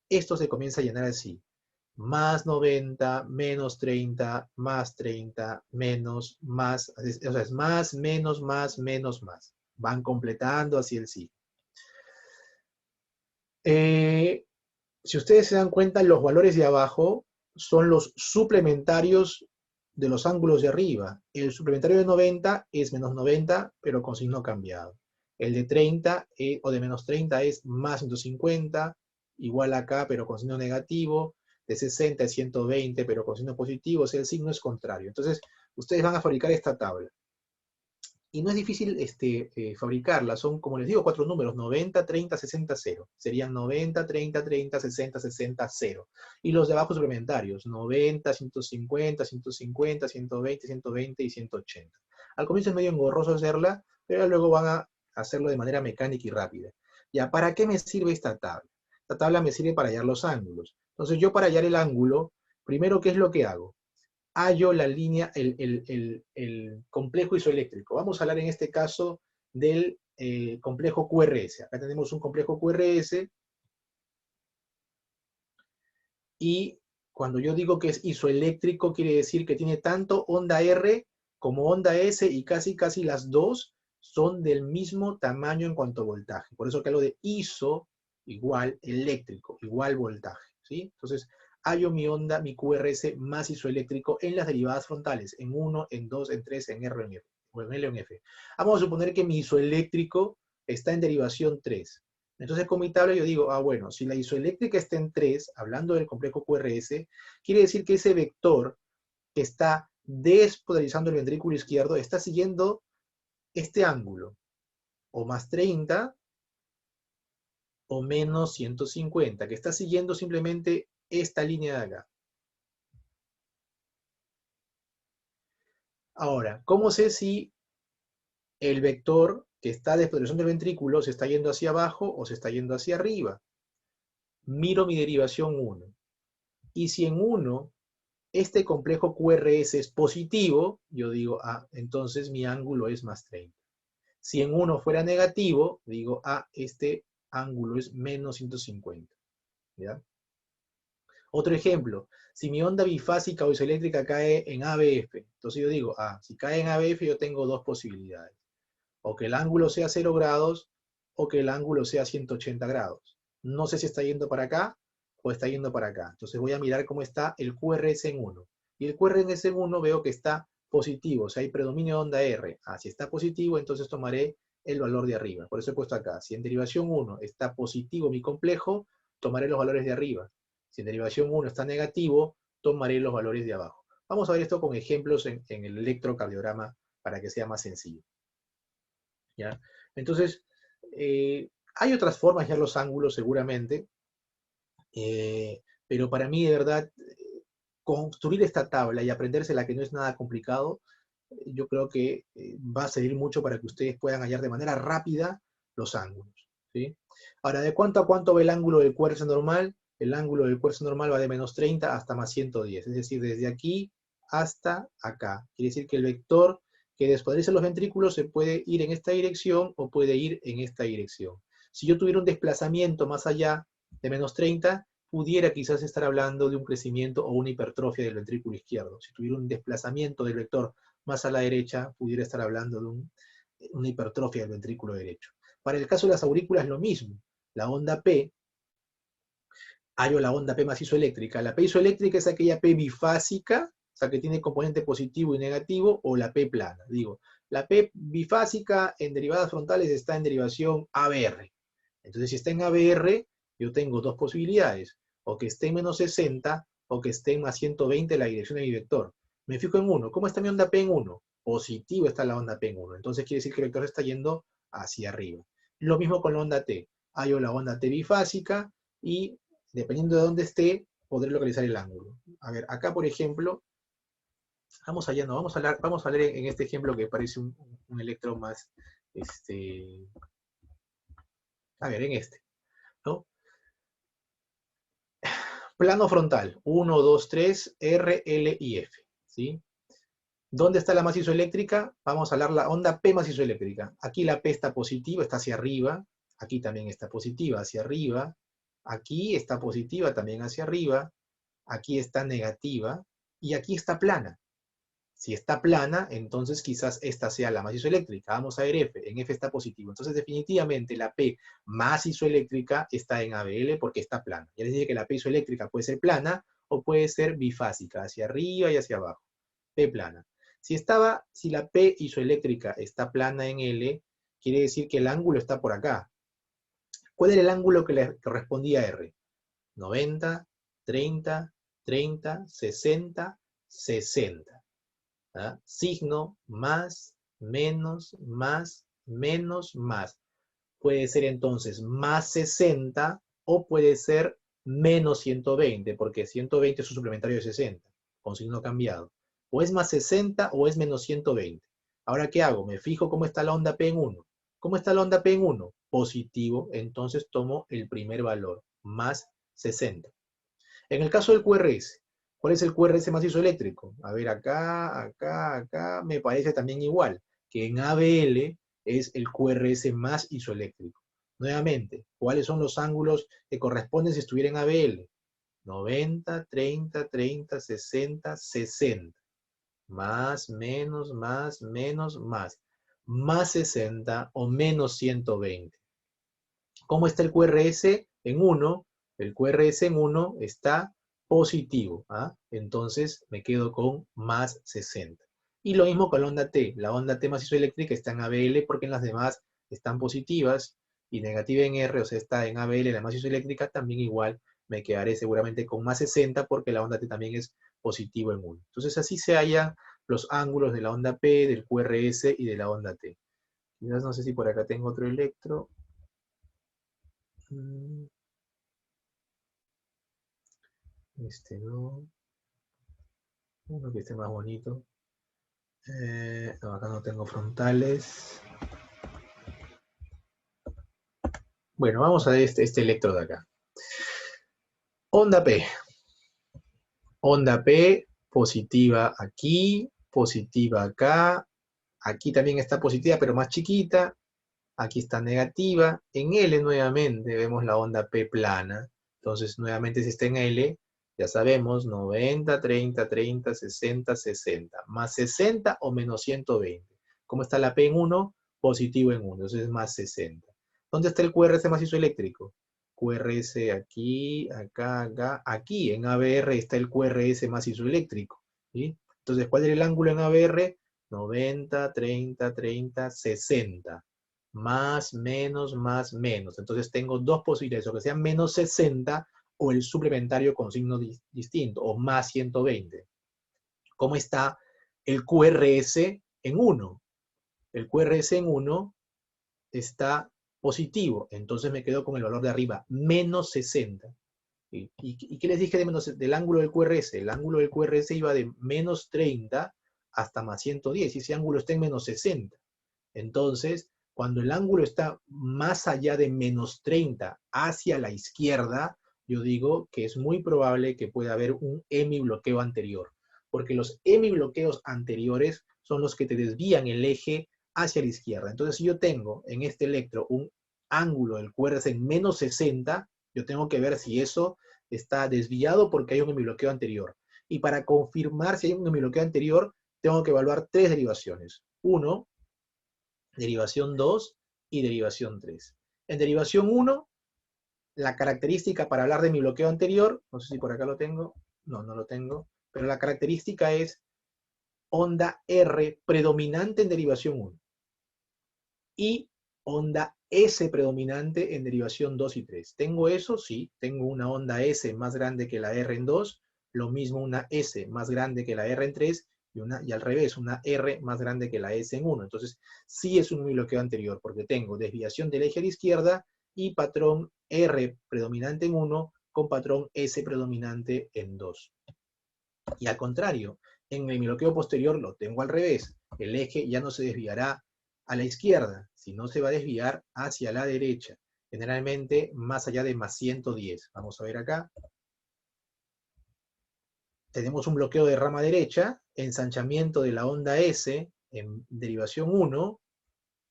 esto se comienza a llenar así. Más 90, menos 30, más 30, menos, más. O sea, es más, menos, más, menos, más. Van completando así el signo. Si ustedes se dan cuenta, los valores de abajo son los suplementarios de los ángulos de arriba. El suplementario de 90 es menos 90, pero con signo cambiado. El de 30 o de menos 30 es más 150, igual acá, pero con signo negativo. De 60 es 120, pero con signo positivo, o sea, el signo es contrario. Entonces, ustedes van a fabricar esta tabla. Y no es difícil fabricarla, son, como les digo, 4 números, 90, 30, 60, 0. Serían 90, 30, 30, 60, 60, 0. Y los de abajo suplementarios, 90, 150, 150, 120, 120 y 180. Al comienzo es medio engorroso hacerla, pero luego van a hacerlo de manera mecánica y rápida. Ya, ¿para qué me sirve esta tabla? Esta tabla me sirve para hallar los ángulos. Entonces yo para hallar el ángulo, primero, ¿qué es lo que hago? Hallo la línea, el complejo isoeléctrico. Vamos a hablar en este caso del complejo QRS. Acá tenemos un complejo QRS y cuando yo digo que es isoeléctrico quiere decir que tiene tanto onda R como onda S y casi las dos son del mismo tamaño en cuanto a voltaje. Por eso que hablo de iso igual eléctrico, igual voltaje. ¿Sí? Entonces, hallo mi onda, mi QRS más isoeléctrico en las derivadas frontales, en 1, en 2, en 3, en R, en F, o en L o en F. Vamos a suponer que mi isoeléctrico está en derivación 3. Entonces con mi tabla yo digo, bueno, si la isoeléctrica está en 3, hablando del complejo QRS, quiere decir que ese vector que está despolarizando el ventrículo izquierdo está siguiendo este ángulo, o más 30, o menos 150, que está siguiendo simplemente esta línea de acá. Ahora, ¿cómo sé si el vector que está despolarizando el ventrículo se está yendo hacia abajo o se está yendo hacia arriba? Miro mi derivación 1. Y si en 1 este complejo QRS es positivo, yo digo, entonces mi ángulo es más 30. Si en 1 fuera negativo, digo, este ángulo es menos 150. ¿Ya? Otro ejemplo, si mi onda bifásica o isoeléctrica cae en ABF, entonces yo digo, si cae en ABF yo tengo dos posibilidades. O que el ángulo sea 0 grados, o que el ángulo sea 180 grados. No sé si está yendo para acá, o está yendo para acá. Entonces voy a mirar cómo está el QRS en 1. Y el QRS en 1 veo que está positivo, o sea, hay predominio de onda R. Si está positivo, entonces tomaré el valor de arriba. Por eso he puesto acá. Si en derivación 1 está positivo mi complejo, tomaré los valores de arriba. Si en derivación 1 está negativo, tomaré los valores de abajo. Vamos a ver esto con ejemplos en el electrocardiograma para que sea más sencillo. ¿Ya? Entonces, hay otras formas ya los ángulos seguramente, pero para mí de verdad construir esta tabla y aprendérsela, que no es nada complicado, yo creo que va a servir mucho para que ustedes puedan hallar de manera rápida los ángulos. ¿Sí? Ahora, ¿de cuánto a cuánto va el ángulo del QRS normal? El ángulo del QRS normal va de menos 30 hasta más 110, es decir, desde aquí hasta acá. Quiere decir que el vector que despolariza los ventrículos se puede ir en esta dirección o puede ir en esta dirección. Si yo tuviera un desplazamiento más allá de menos 30, pudiera quizás estar hablando de un crecimiento o una hipertrofia del ventrículo izquierdo. Si tuviera un desplazamiento del vector más a la derecha, pudiera estar hablando de una hipertrofia del ventrículo derecho. Para el caso de las aurículas, lo mismo. La onda P, hallo la onda P más isoeléctrica. La P isoeléctrica es aquella P bifásica, o sea, que tiene componente positivo y negativo, o la P plana. Digo, la P bifásica en derivadas frontales está en derivación ABR. Entonces, si está en ABR, yo tengo dos posibilidades, o que esté en menos 60, o que esté en más 120 la dirección de mi vector. Me fijo en 1. ¿Cómo está mi onda P en 1? Positivo está la onda P en 1. Entonces quiere decir que el vector se está yendo hacia arriba. Lo mismo con la onda T. Hallo la onda T bifásica y dependiendo de dónde esté, podré localizar el ángulo. A ver, acá por ejemplo, vamos allá, no, vamos a hablar en este ejemplo que parece un electro más, a ver, en este, ¿no? Plano frontal, 1, 2, 3, R, L y F, ¿sí? ¿Dónde está la masa isoeléctrica? Vamos a hablar la onda P masa isoeléctrica. Aquí la P está positiva, está hacia arriba. Aquí también está positiva, hacia arriba. Aquí está positiva, también hacia arriba. Aquí está negativa. Y aquí está plana. Si está plana, entonces quizás esta sea la masa isoeléctrica. Vamos a ver F. En F está positivo. Entonces definitivamente la P más isoeléctrica está en ABL porque está plana. Ya les dije que la P isoeléctrica puede ser plana o puede ser bifásica, hacia arriba y hacia abajo. P plana. Si la P isoeléctrica está plana en L, quiere decir que el ángulo está por acá. ¿Cuál era el ángulo que le correspondía a R? 90, 30, 30, 60, 60. ¿Ah? Signo más, menos, más, menos, más. Puede ser entonces más 60 o puede ser menos 120, porque 120 es un suplementario de 60, con signo cambiado. O es más 60 o es menos 120. Ahora, ¿qué hago? Me fijo cómo está la onda P en 1. ¿Cómo está la onda P en 1? Positivo, entonces tomo el primer valor, más 60. En el caso del QRS, ¿cuál es el QRS más isoeléctrico? A ver, acá, me parece también igual, que en ABL es el QRS más isoeléctrico. Nuevamente, ¿cuáles son los ángulos que corresponden si estuviera en ABL? 90, 30, 30, 60, 60. Más, menos, más, menos, más. Más 60 o menos 120. ¿Cómo está el QRS? En 1. El QRS en 1 está positivo. ¿Ah? Entonces me quedo con más 60. Y lo mismo con la onda T. La onda T más isoeléctrica está en ABL porque en las demás están positivas y negativa en R, o sea, está en ABL la más isoeléctrica, también igual me quedaré seguramente con más 60 porque la onda T también es positivo en 1. Entonces así se hallan los ángulos de la onda P, del QRS y de la onda T. Quizás no sé si por acá tengo otro electro. No. Uno que esté más bonito. No, acá no tengo frontales. Bueno, vamos a ver este electro de acá. Onda P. Onda P positiva aquí, positiva acá. Aquí también está positiva, pero más chiquita. Aquí está negativa. En L nuevamente vemos la onda P plana. Entonces, nuevamente si está en L, ya sabemos, 90, 30, 30, 60, 60. Más 60 o menos 120. ¿Cómo está la P en 1? Positivo en 1. Entonces es más 60. ¿Dónde está el QRS más isoeléctrico? QRS aquí, acá, acá. Aquí en ABR está el QRS más isoeléctrico. ¿Sí? Entonces, ¿cuál es el ángulo en ABR? 90, 30, 30, 60. Más, menos, más, menos. Entonces tengo dos posibilidades, o que sea menos 60 o el suplementario con signo distinto, o más 120. ¿Cómo está el QRS en 1? El QRS en 1 está positivo, entonces me quedo con el valor de arriba, menos 60. ¿Y qué les dije del ángulo del QRS? El ángulo del QRS iba de menos 30 hasta más 110, y ese ángulo está en menos 60. Entonces, cuando el ángulo está más allá de menos 30 hacia la izquierda, yo digo que es muy probable que pueda haber un hemibloqueo anterior, porque los hemibloqueos anteriores son los que te desvían el eje hacia la izquierda. Entonces, si yo tengo en este electro un ángulo del QRS en menos 60, yo tengo que ver si eso está desviado porque hay un hemibloqueo anterior. Y para confirmar si hay un hemibloqueo anterior, tengo que evaluar tres derivaciones. 1, derivación 2 y derivación 3. En derivación 1, la característica para hablar de mi bloqueo anterior, no sé si por acá lo tengo, no lo tengo, pero la característica es onda R predominante en derivación 1 y onda S predominante en derivación 2 y 3. ¿Tengo eso? Sí, tengo una onda S más grande que la R en 2, lo mismo una S más grande que la R en 3, y al revés, una R más grande que la S en 1. Entonces, sí es un bloqueo anterior, porque tengo desviación del eje a la izquierda y patrón R predominante en 1 con patrón S predominante en 2. Y al contrario, en el bloqueo posterior lo tengo al revés. El eje ya no se desviará a la izquierda, sino se va a desviar hacia la derecha, generalmente más allá de más 110. Vamos a ver acá. Tenemos un bloqueo de rama derecha, ensanchamiento de la onda S en derivación 1,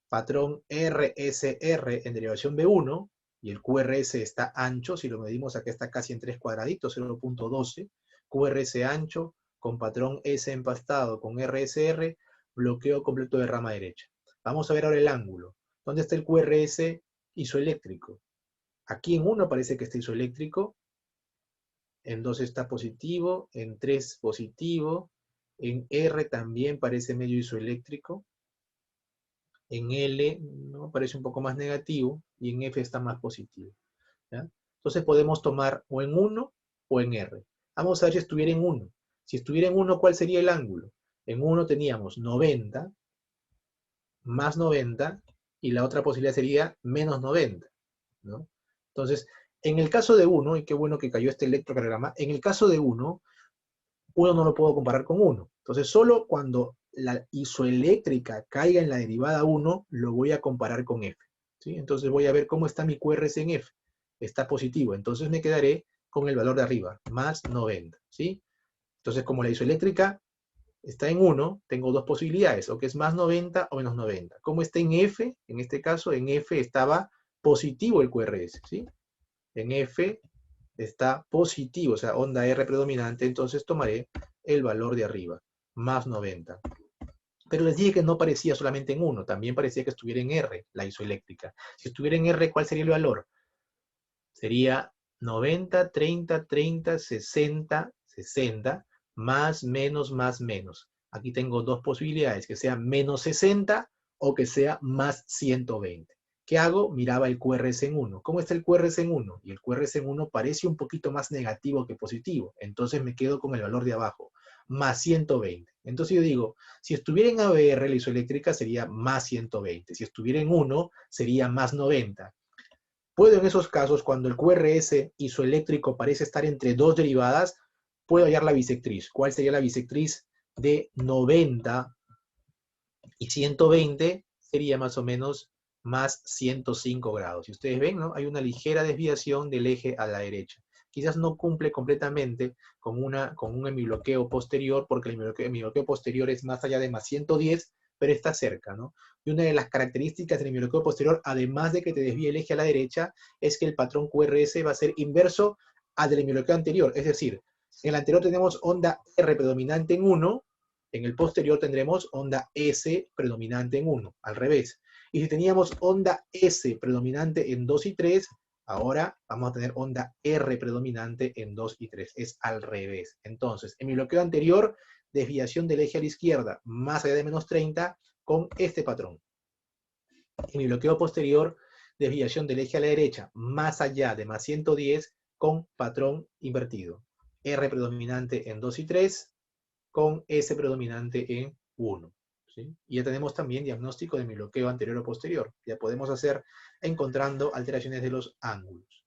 patrón RSR en derivación B1, y el QRS está ancho, si lo medimos acá está casi en 3 cuadraditos, 0.12, QRS ancho, con patrón S empastado con RSR, bloqueo completo de rama derecha. Vamos a ver ahora el ángulo. ¿Dónde está el QRS isoeléctrico? Aquí en 1 parece que está isoeléctrico, en 2 está positivo, en 3 positivo, en R también parece medio isoeléctrico, en L ¿no? Parece un poco más negativo, y en F está más positivo. ¿Ya? Entonces podemos tomar o en 1 o en R. Vamos a ver si estuviera en 1. Si estuviera en 1, ¿cuál sería el ángulo? En 1 teníamos 90, más 90, y la otra posibilidad sería menos 90. ¿No? Entonces, en el caso de 1, y qué bueno que cayó este electrocardiograma, en el caso de 1 no lo puedo comparar con 1. Entonces, solo cuando la isoeléctrica caiga en la derivada 1, lo voy a comparar con F. ¿Sí? Entonces voy a ver cómo está mi QRS en F. Está positivo, entonces me quedaré con el valor de arriba, más 90. ¿Sí? Entonces, como la isoeléctrica está en 1, tengo dos posibilidades, o que es más 90 o menos 90. Como está en F, en este caso, en F estaba positivo el QRS. ¿Sí? En F está positivo, o sea, onda R predominante, entonces tomaré el valor de arriba, más 90. Pero les dije que no parecía solamente en 1, también parecía que estuviera en R, la isoeléctrica. Si estuviera en R, ¿cuál sería el valor? Sería 90, 30, 30, 60, 60, más, menos. Aquí tengo dos posibilidades, que sea menos 60 o que sea más 120. ¿Qué hago? Miraba el QRS en 1. ¿Cómo está el QRS en 1? Y el QRS en 1 parece un poquito más negativo que positivo. Entonces me quedo con el valor de abajo, más 120. Entonces yo digo, si estuviera en ABR la isoeléctrica sería más 120. Si estuviera en 1 sería más 90. Puedo en esos casos, cuando el QRS isoeléctrico parece estar entre dos derivadas, puedo hallar la bisectriz. ¿Cuál sería la bisectriz de 90 y 120? Sería más o menos más 105 grados. Y ustedes ven, ¿no? Hay una ligera desviación del eje a la derecha. Quizás no cumple completamente con un hemibloqueo posterior, porque el hemibloqueo posterior es más allá de más 110, pero está cerca, ¿no? Y una de las características del hemibloqueo posterior, además de que te desvíe el eje a la derecha, es que el patrón QRS va a ser inverso al del hemibloqueo anterior. Es decir, en el anterior tenemos onda R predominante en 1, en el posterior tendremos onda S predominante en 1, al revés. Y si teníamos onda S predominante en 2 y 3, ahora vamos a tener onda R predominante en 2 y 3. Es al revés. Entonces, en mi bloqueo anterior, desviación del eje a la izquierda más allá de menos 30 con este patrón. En mi bloqueo posterior, desviación del eje a la derecha más allá de más 110 con patrón invertido. R predominante en 2 y 3 con S predominante en 1. ¿Sí? Y ya tenemos también diagnóstico de mi bloqueo anterior o posterior. Ya podemos hacer encontrando alteraciones de los ángulos.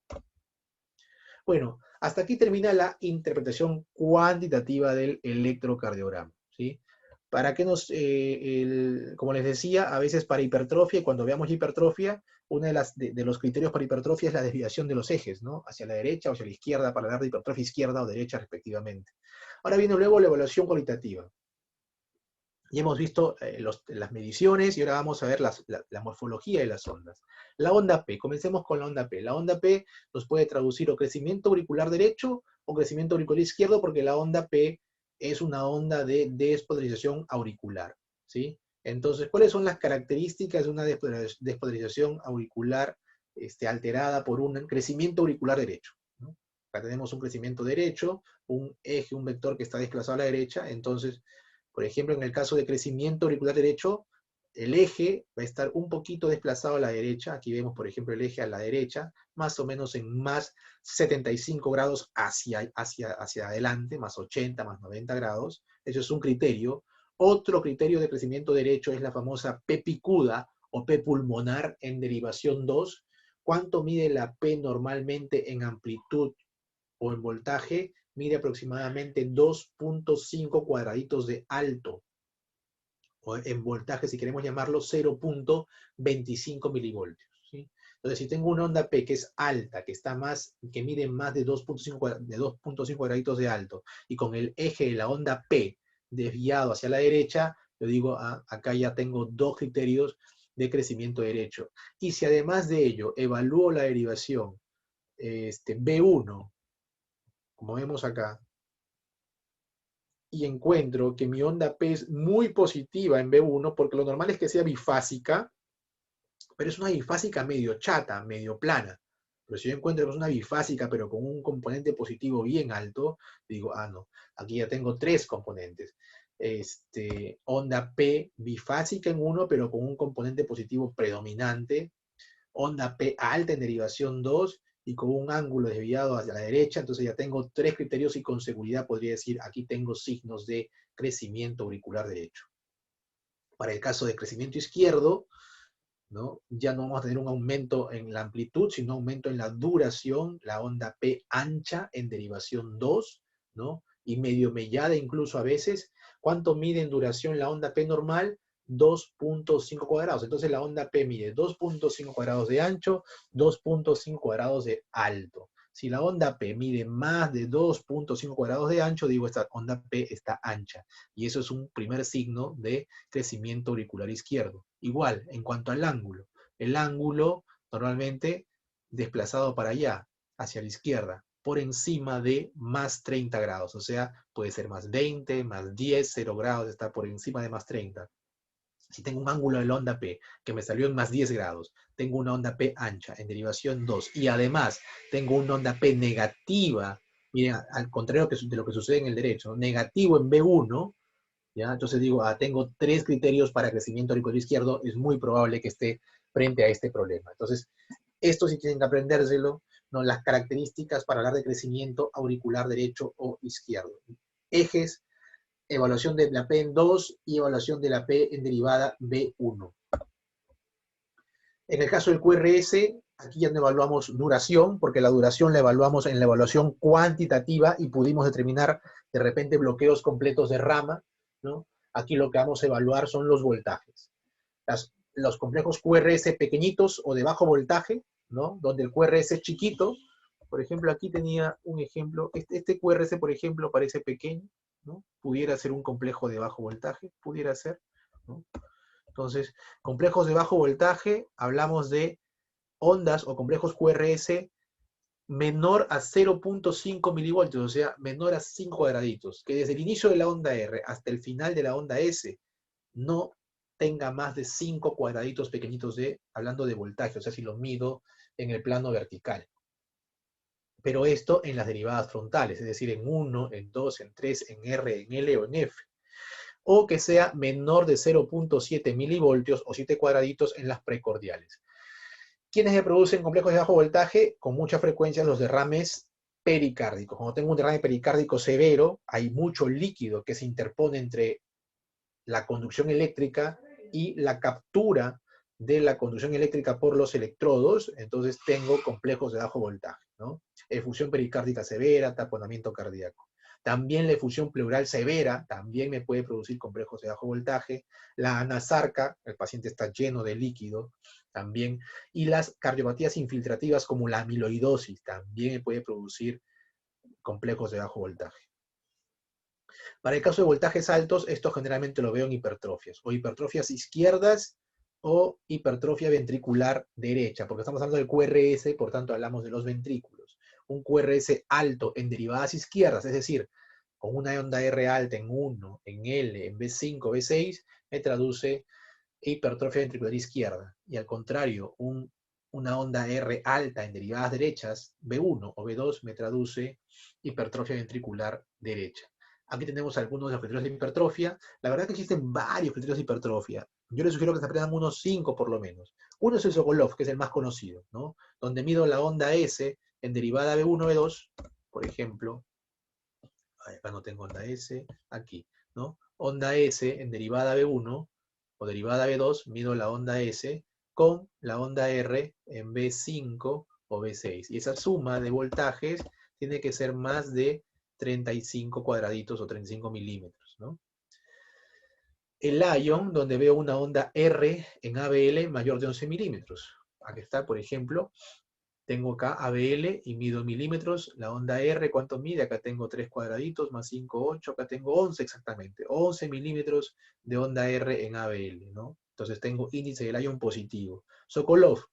Bueno, hasta aquí termina la interpretación cuantitativa del electrocardiograma. ¿Sí? ¿Para qué como les decía, a veces para hipertrofia, y cuando veamos hipertrofia, uno de los criterios para hipertrofia es la desviación de los ejes, ¿no? Hacia la derecha o hacia la izquierda, para dar de hipertrofia izquierda o derecha respectivamente. Ahora viene luego la evaluación cualitativa. Ya hemos visto las mediciones y ahora vamos a ver la morfología de las ondas. La onda P, comencemos con la onda P. La onda P nos puede traducir o crecimiento auricular derecho o crecimiento auricular izquierdo, porque la onda P es una onda de despolarización auricular. ¿Sí? Entonces, ¿cuáles son las características de una despolarización auricular alterada por un crecimiento auricular derecho? ¿No? Acá tenemos un crecimiento derecho, un eje, un vector que está desplazado a la derecha. Entonces, por ejemplo, en el caso de crecimiento auricular derecho, el eje va a estar un poquito desplazado a la derecha. Aquí vemos, por ejemplo, el eje a la derecha, más o menos en más 75 grados hacia adelante, más 80, más 90 grados. Eso es un criterio. Otro criterio de crecimiento derecho es la famosa P picuda o P pulmonar en derivación 2. ¿Cuánto mide la P normalmente en amplitud o en voltaje mide aproximadamente 2.5 cuadraditos de alto, o en voltaje, si queremos llamarlo, 0.25 milivoltios, ¿sí? Entonces, si tengo una onda P que es alta, que mide más de 2.5 cuadraditos de alto, y con el eje de la onda P desviado hacia la derecha, yo digo, acá ya tengo dos criterios de crecimiento derecho. Y si además de ello evalúo la derivación B1, como vemos acá, y encuentro que mi onda P es muy positiva en B1, porque lo normal es que sea bifásica, pero es una bifásica medio chata, medio plana. Pero si yo encuentro que es una bifásica, pero con un componente positivo bien alto, digo, no, aquí ya tengo tres componentes. Onda P bifásica en uno, pero con un componente positivo predominante. Onda P alta en derivación 2 y con un ángulo desviado hacia la derecha. Entonces ya tengo tres criterios y con seguridad podría decir, aquí tengo signos de crecimiento auricular derecho. Para el caso de crecimiento izquierdo, ¿no? Ya no vamos a tener un aumento en la amplitud, sino un aumento en la duración, la onda P ancha en derivación 2, ¿no? Y medio mellada incluso a veces. ¿Cuánto mide en duración la onda P normal? 2.5 cuadrados. Entonces la onda P mide 2.5 cuadrados de ancho, 2.5 cuadrados de alto. Si la onda P mide más de 2.5 cuadrados de ancho, digo, esta onda P está ancha. Y eso es un primer signo de crecimiento auricular izquierdo. Igual, en cuanto al ángulo. El ángulo normalmente desplazado para allá, hacia la izquierda, por encima de más 30 grados. O sea, puede ser más 20, más 10, 0 grados, está por encima de más 30. Si tengo un ángulo de la onda P que me salió en más 10 grados, tengo una onda P ancha en derivación 2 y además tengo una onda P negativa, miren, al contrario de lo que sucede en el derecho, negativo en B1, ¿ya? Entonces digo, tengo tres criterios para crecimiento auricular izquierdo, es muy probable que esté frente a este problema. Entonces, esto sí tienen que aprendérselo, ¿no? Las características para hablar de crecimiento auricular derecho o izquierdo. Ejes, evaluación de la P en 2 y evaluación de la P en derivada B1. En el caso del QRS, aquí ya no evaluamos duración, porque la duración la evaluamos en la evaluación cuantitativa y pudimos determinar de repente bloqueos completos de rama, ¿no? Aquí lo que vamos a evaluar son los voltajes. Los complejos QRS pequeñitos o de bajo voltaje, ¿no? Donde el QRS es chiquito. Por ejemplo, aquí tenía un ejemplo. Este QRS, por ejemplo, parece pequeño, ¿no? Pudiera ser un complejo de bajo voltaje, pudiera ser, ¿no? Entonces, complejos de bajo voltaje, hablamos de ondas o complejos QRS menor a 0.5 milivoltios, o sea, menor a 5 cuadraditos, que desde el inicio de la onda R hasta el final de la onda S no tenga más de 5 cuadraditos pequeñitos hablando de voltaje, o sea, si lo mido en el plano vertical. Pero esto en las derivadas frontales, es decir, en 1, en 2, en 3, en R, en L o en F. O que sea menor de 0.7 milivoltios o 7 cuadraditos en las precordiales. ¿Quiénes se producen complejos de bajo voltaje? Con mucha frecuencia los derrames pericárdicos. Cuando tengo un derrame pericárdico severo, hay mucho líquido que se interpone entre la conducción eléctrica y la captura de la conducción eléctrica por los electrodos, entonces tengo complejos de bajo voltaje, ¿no? Efusión pericárdica severa, taponamiento cardíaco. También la efusión pleural severa también me puede producir complejos de bajo voltaje. La anasarca, el paciente está lleno de líquido, también. Y las cardiopatías infiltrativas como la amiloidosis también me puede producir complejos de bajo voltaje. Para el caso de voltajes altos, esto generalmente lo veo en hipertrofias, o hipertrofias izquierdas o hipertrofia ventricular derecha, porque estamos hablando del QRS, por tanto hablamos de los ventrículos. Un QRS alto en derivadas izquierdas, es decir, con una onda R alta en 1, en L, en B5, B6, me traduce hipertrofia ventricular izquierda. Y al contrario, una onda R alta en derivadas derechas, B1 o B2, me traduce hipertrofia ventricular derecha. Aquí tenemos algunos de los criterios de hipertrofia. La verdad es que existen varios criterios de hipertrofia. Yo les sugiero que se aprendan unos 5 por lo menos. Uno es el Sokolov, que es el más conocido, ¿no? Donde mido la onda S en derivada B1, B2, por ejemplo. Acá no tengo onda S, aquí, ¿no? Onda S en derivada B1 o derivada B2, mido la onda S con la onda R en B5 o B6. Y esa suma de voltajes tiene que ser más de 35 cuadraditos o 35 milímetros, ¿no? El ion, donde veo una onda R en ABL mayor de 11 milímetros. Aquí está, por ejemplo, tengo acá ABL y mido milímetros. La onda R, ¿cuánto mide? Acá tengo 3 cuadraditos más 5, 8. Acá tengo 11 exactamente. 11 milímetros de onda R en ABL, ¿no? Entonces tengo índice del ion positivo. Sokolov,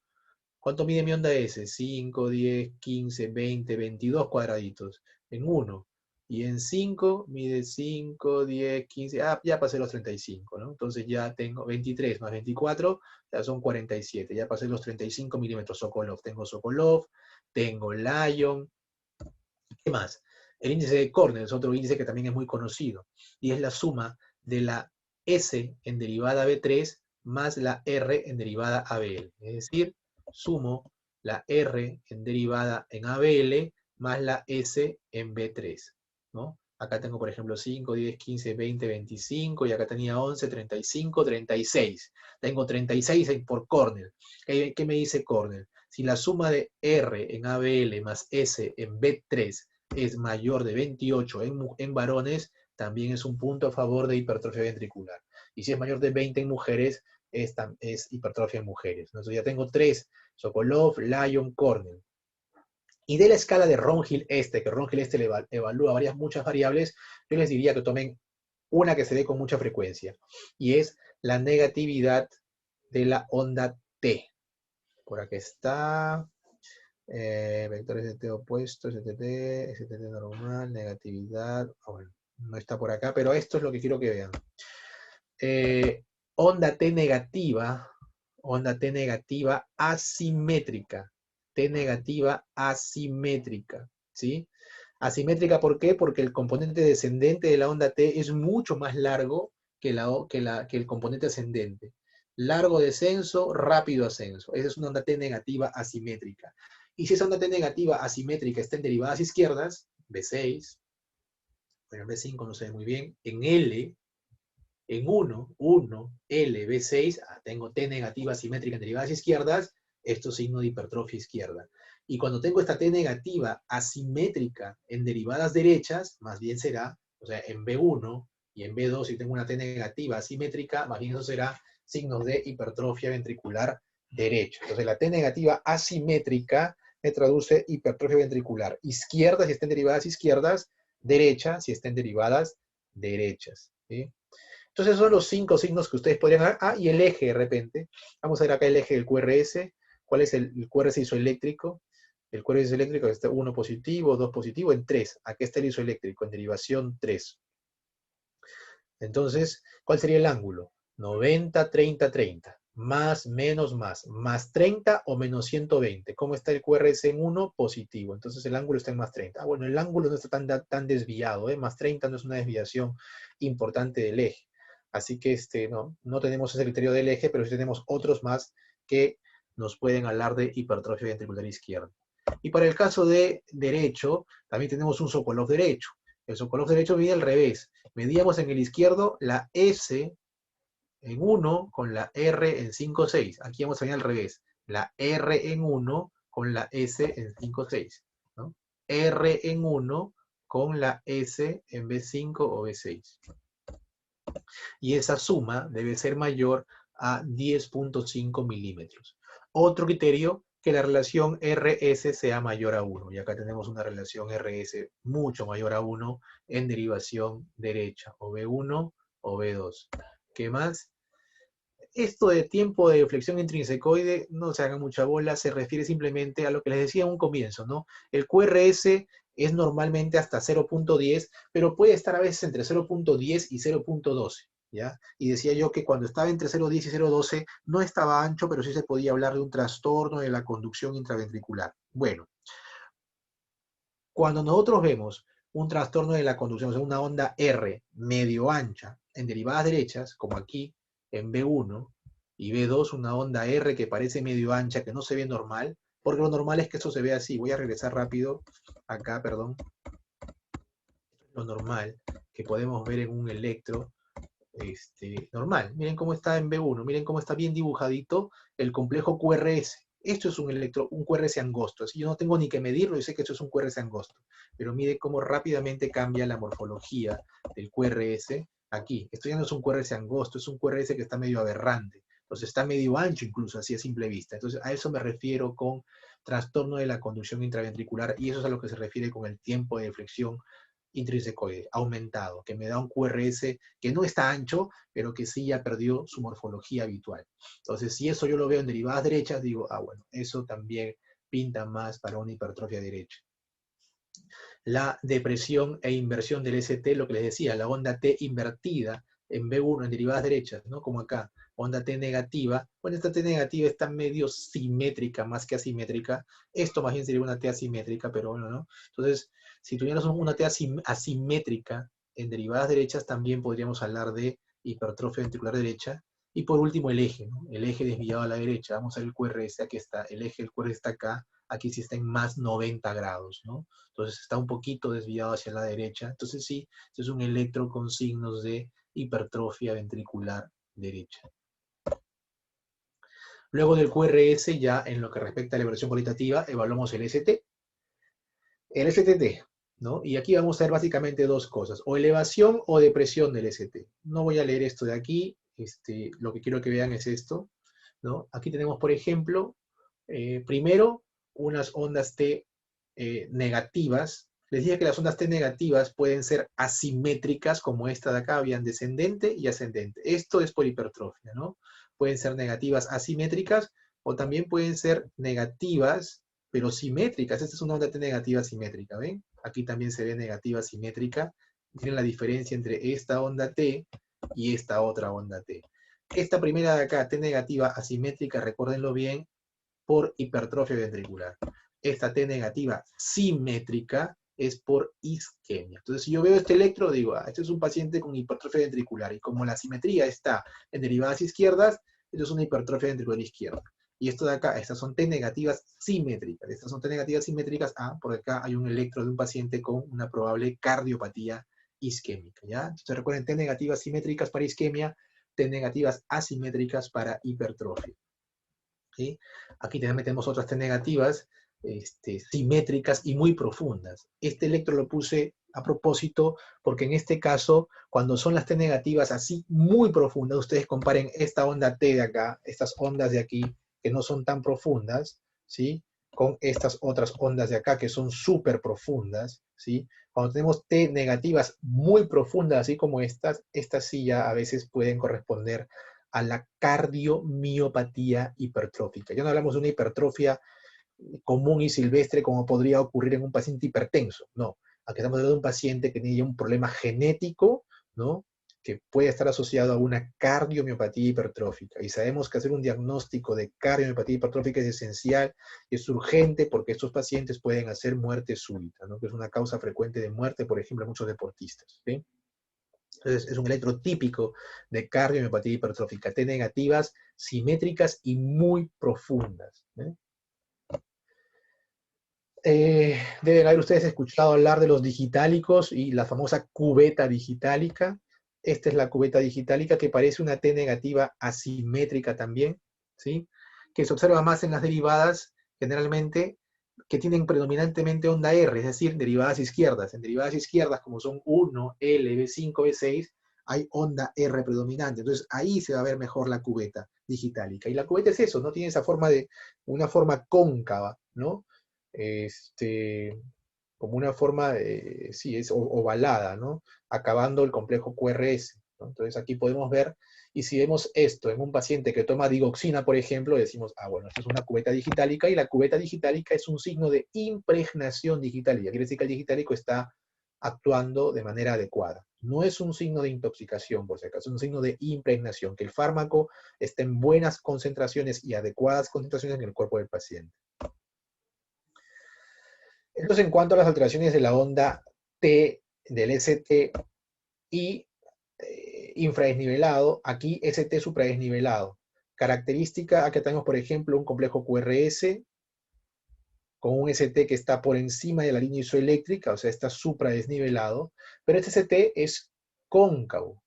¿cuánto mide mi onda S? 5, 10, 15, 20, 22 cuadraditos. En 1. Y en 5 mide 5, 10, 15. Ah, ya pasé los 35, ¿no? Entonces ya tengo 23 más 24, ya son 47. Ya pasé los 35 milímetros Sokolov. Tengo Sokolov, tengo Lion. ¿Qué más? El índice de Cornell es otro índice que también es muy conocido. Y es la suma de la S en derivada B3 más la R en derivada ABL. Es decir, sumo la R en derivada en ABL más la S en B3, ¿no? Acá tengo, por ejemplo, 5, 10, 15, 20, 25, y acá tenía 11, 35, 36. Tengo 36 por Cornell. ¿Qué me dice Cornell? Si la suma de R en ABL más S en B3 es mayor de 28 en varones, también es un punto a favor de hipertrofia ventricular. Y si es mayor de 20 en mujeres, es hipertrofia en mujeres. Entonces ya tengo 3, Sokolov, Lion, Cornell. Y de la escala de Rongill que Rongill le evalúa muchas variables, yo les diría que tomen una que se dé con mucha frecuencia, y es la negatividad de la onda T. Por aquí está, vectores de T opuestos, STT normal, negatividad, bueno, no está por acá, pero esto es lo que quiero que vean. Onda T negativa asimétrica. T negativa asimétrica, ¿sí? Asimétrica, ¿por qué? Porque el componente descendente de la onda T es mucho más largo que el componente ascendente. Largo descenso, rápido ascenso. Esa es una onda T negativa asimétrica. Y si esa onda T negativa asimétrica está en derivadas izquierdas, B6, bueno, B5 no se ve muy bien, en L, en 1, L, B6, tengo T negativa asimétrica en derivadas izquierdas, esto es signo de hipertrofia izquierda. Y cuando tengo esta T negativa asimétrica en derivadas derechas, más bien será, o sea, en B1 y en B2, si tengo una T negativa asimétrica, más bien eso será signos de hipertrofia ventricular derecha. Entonces la T negativa asimétrica me traduce hipertrofia ventricular izquierda si está en derivadas izquierdas, derecha si está en derivadas derechas, ¿sí? Entonces son los 5 signos que ustedes podrían ver. Ah, y el eje de repente. Vamos a ver acá el eje del QRS. ¿Cuál es el QRS isoeléctrico? El QRS isoeléctrico está 1 positivo, 2 positivo, en 3. Aquí está el isoeléctrico, en derivación 3. Entonces, ¿cuál sería el ángulo? 90, 30, 30. Más, menos, más 30 o menos 120. ¿Cómo está el QRS en 1? Positivo. Entonces el ángulo está en más 30. Ah, bueno, el ángulo no está tan desviado, ¿eh? Más 30 no es una desviación importante del eje. Así que no tenemos ese criterio del eje, pero sí tenemos otros más que nos pueden hablar de hipertrofia ventricular izquierda. Y para el caso de derecho, también tenemos un Sokolov derecho. El Sokolov derecho mide al revés. Medíamos en el izquierdo la S en 1 con la R en 5, 6. Aquí vamos a venir al revés. La R en 1 con la S en 5, 6. ¿no? R en 1 con la S en B5 o B6. Y esa suma debe ser mayor a 10.5 milímetros. Otro criterio, que la relación RS sea mayor a 1. Y acá tenemos una relación RS mucho mayor a 1 en derivación derecha, o B1 o B2. ¿Qué más? Esto de tiempo de flexión intrinsecoide, no se haga mucha bola, se refiere simplemente a lo que les decía en un comienzo, ¿no? El QRS es normalmente hasta 0.10, pero puede estar a veces entre 0.10 y 0.12, ¿ya? Y decía yo que cuando estaba entre 0.10 y 0.12 no estaba ancho, pero sí se podía hablar de un trastorno de la conducción intraventricular. Bueno, cuando nosotros vemos un trastorno de la conducción, o sea, una onda R medio ancha en derivadas derechas, como aquí en B1, y B2 una onda R que parece medio ancha, que no se ve normal, porque lo normal es que esto se vea así. Voy a regresar rápido acá, perdón. Lo normal que podemos ver en un electro normal. Miren cómo está en B1, miren cómo está bien dibujadito el complejo QRS. Esto es un QRS angosto, así yo no tengo ni que medirlo, yo sé que esto es un QRS angosto, pero mire cómo rápidamente cambia la morfología del QRS aquí. Esto ya no es un QRS angosto, es un QRS que está medio aberrante, entonces está medio ancho incluso, así a simple vista. Entonces a eso me refiero con trastorno de la conducción intraventricular, y eso es a lo que se refiere con el tiempo de flexión intrínsecoide, aumentado, que me da un QRS que no está ancho, pero que sí ya perdió su morfología habitual. Entonces, si eso yo lo veo en derivadas derechas, digo, ah, bueno, eso también pinta más para una hipertrofia derecha. La depresión e inversión del ST, lo que les decía, la onda T invertida en B1 en derivadas derechas, ¿no? Como acá, onda T negativa. Bueno, esta T negativa está medio simétrica, más que asimétrica. Esto más bien sería una T asimétrica, pero bueno, ¿no? Entonces, si tuviéramos una T asimétrica en derivadas derechas, también podríamos hablar de hipertrofia ventricular derecha. Y por último, el eje, ¿no? El eje desviado a la derecha. Vamos a ver el QRS, aquí está. El eje del QRS está acá. Aquí sí está en más 90 grados, ¿no? Entonces está un poquito desviado hacia la derecha. Entonces sí, es un electro con signos de hipertrofia ventricular derecha. Luego del QRS, ya en lo que respecta a la evaluación cualitativa, evaluamos el ST. El STT, ¿no? Y aquí vamos a ver básicamente dos cosas, o elevación o depresión del ST. No voy a leer esto de aquí, lo que quiero que vean es esto, ¿no? Aquí tenemos, por ejemplo, primero, unas ondas T negativas. Les dije que las ondas T negativas pueden ser asimétricas, como esta de acá, habían descendente y ascendente. Esto es por hipertrofia, ¿no? Pueden ser negativas asimétricas, o también pueden ser negativas, pero simétricas. Esta es una onda T negativa simétrica, ¿ven? Aquí también se ve negativa simétrica. Miren la diferencia entre esta onda T y esta otra onda T. Esta primera de acá, T negativa asimétrica, recuérdenlo bien, por hipertrofia ventricular. Esta T negativa simétrica es por isquemia. Entonces, si yo veo este electro, digo, este es un paciente con hipertrofia ventricular, y como la simetría está en derivadas izquierdas, esto es una hipertrofia ventricular izquierda. Y esto de acá, estas son T negativas simétricas. Estas son T negativas simétricas, por acá hay un electro de un paciente con una probable cardiopatía isquémica, ¿ya? Entonces recuerden, T negativas simétricas para isquemia, T negativas asimétricas para hipertrofia. ¿Sí? Aquí también tenemos otras T negativas, simétricas y muy profundas. Este electro lo puse a propósito porque en este caso, cuando son las T negativas así muy profundas, ustedes comparen esta onda T de acá, estas ondas de aquí, que no son tan profundas, ¿sí? Con estas otras ondas de acá que son súper profundas, ¿sí? Cuando tenemos T negativas muy profundas, así como estas sí ya a veces pueden corresponder a la cardiomiopatía hipertrófica. Ya no hablamos de una hipertrofia común y silvestre como podría ocurrir en un paciente hipertenso, no. Aquí estamos hablando de un paciente que tiene un problema genético, ¿no? Que puede estar asociado a una cardiomiopatía hipertrófica. Y sabemos que hacer un diagnóstico de cardiomiopatía hipertrófica es esencial y es urgente porque estos pacientes pueden hacer muerte súbita, ¿no? Que es una causa frecuente de muerte, por ejemplo, en muchos deportistas, ¿sí? Entonces, es un electro típico de cardiomiopatía hipertrófica, T negativas, simétricas y muy profundas. Deben haber ustedes escuchado hablar de los digitálicos y la famosa cubeta digitálica. Esta es la cubeta digitálica que parece una T negativa asimétrica también, ¿sí? Que se observa más en las derivadas, generalmente, que tienen predominantemente onda R, es decir, derivadas izquierdas. En derivadas izquierdas, como son 1, L, B5, B6, hay onda R predominante. Entonces, ahí se va a ver mejor la cubeta digitálica. Y la cubeta es eso, ¿no? Tiene esa forma de, una forma cóncava, ¿no? Como una forma, sí, es ovalada, ¿no? Acabando el complejo QRS, ¿no? Entonces aquí podemos ver, y si vemos esto en un paciente que toma digoxina, por ejemplo, decimos, bueno, esto es una cubeta digitálica, y la cubeta digitálica es un signo de impregnación digitálica. Quiere decir que el digitálico está actuando de manera adecuada. No es un signo de intoxicación, por si acaso, es un signo de impregnación, que el fármaco esté en buenas concentraciones y adecuadas concentraciones en el cuerpo del paciente. Entonces, en cuanto a las alteraciones de la onda T del ST y infradesnivelado, aquí ST supradesnivelado. Característica, aquí tenemos, por ejemplo, un complejo QRS con un ST que está por encima de la línea isoeléctrica, o sea, está supradesnivelado, pero este ST es cóncavo.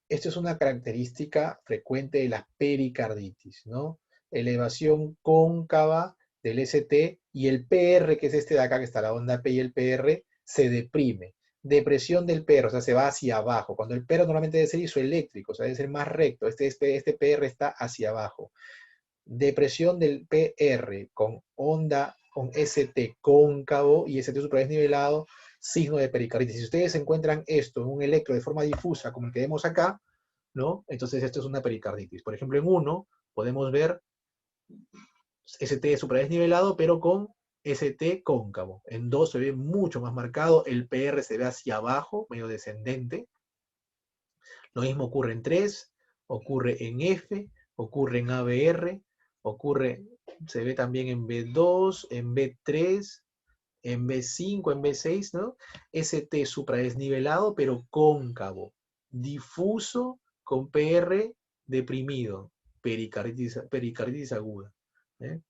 Esto es una característica frecuente de la pericarditis, ¿no? elevación cóncava del ST, y el PR, que es este de acá, que está la onda P y el PR, se deprime. Depresión del PR, o sea, se va hacia abajo. Cuando el PR normalmente debe ser isoeléctrico, o sea, debe ser más recto. Este PR está hacia abajo. Depresión del PR con onda, con ST cóncavo y ST supradesnivelado, signo de pericarditis. Si ustedes encuentran esto en un electro de forma difusa, como el que vemos acá, ¿no? Entonces esto es una pericarditis. Por ejemplo, en uno podemos ver ST supradesnivelado, pero con ST cóncavo. En 2 se ve mucho más marcado, el PR se ve hacia abajo, medio descendente. Lo mismo ocurre en 3, ocurre en F, ocurre en ABR, ocurre, se ve también en B2, en B3, en B5, en B6, ¿no? ST supradesnivelado, pero cóncavo. Difuso con PR deprimido. Pericarditis aguda. ¿eh?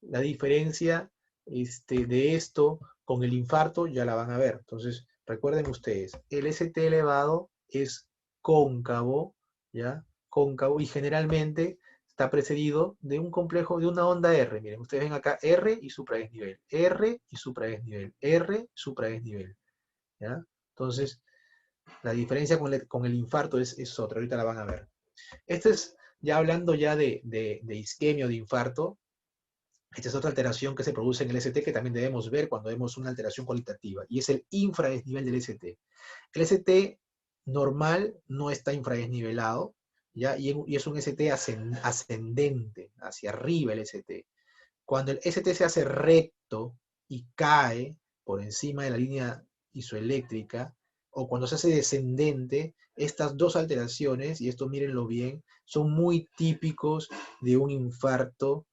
La diferencia de esto con el infarto ya la van a ver. Entonces, recuerden ustedes, el ST elevado es cóncavo, ¿ya? Cóncavo, y generalmente está precedido de un complejo, de una onda R. Miren, ustedes ven acá R y supradesnivel, R y supradesnivel, R, supradesnivel, ¿ya? Entonces, la diferencia con el infarto es otra, ahorita la van a ver. Esto es ya hablando ya de isquemia o de infarto. Esta es otra alteración que se produce en el ST que también debemos ver cuando vemos una alteración cualitativa, y es el infradesnivel del ST. El ST normal no está infradesnivelado, ¿ya? Y es un ST ascendente, hacia arriba el ST. Cuando el ST se hace recto y cae por encima de la línea isoeléctrica, o cuando se hace descendente, estas dos alteraciones, y esto mírenlo bien, son muy típicos de un infarto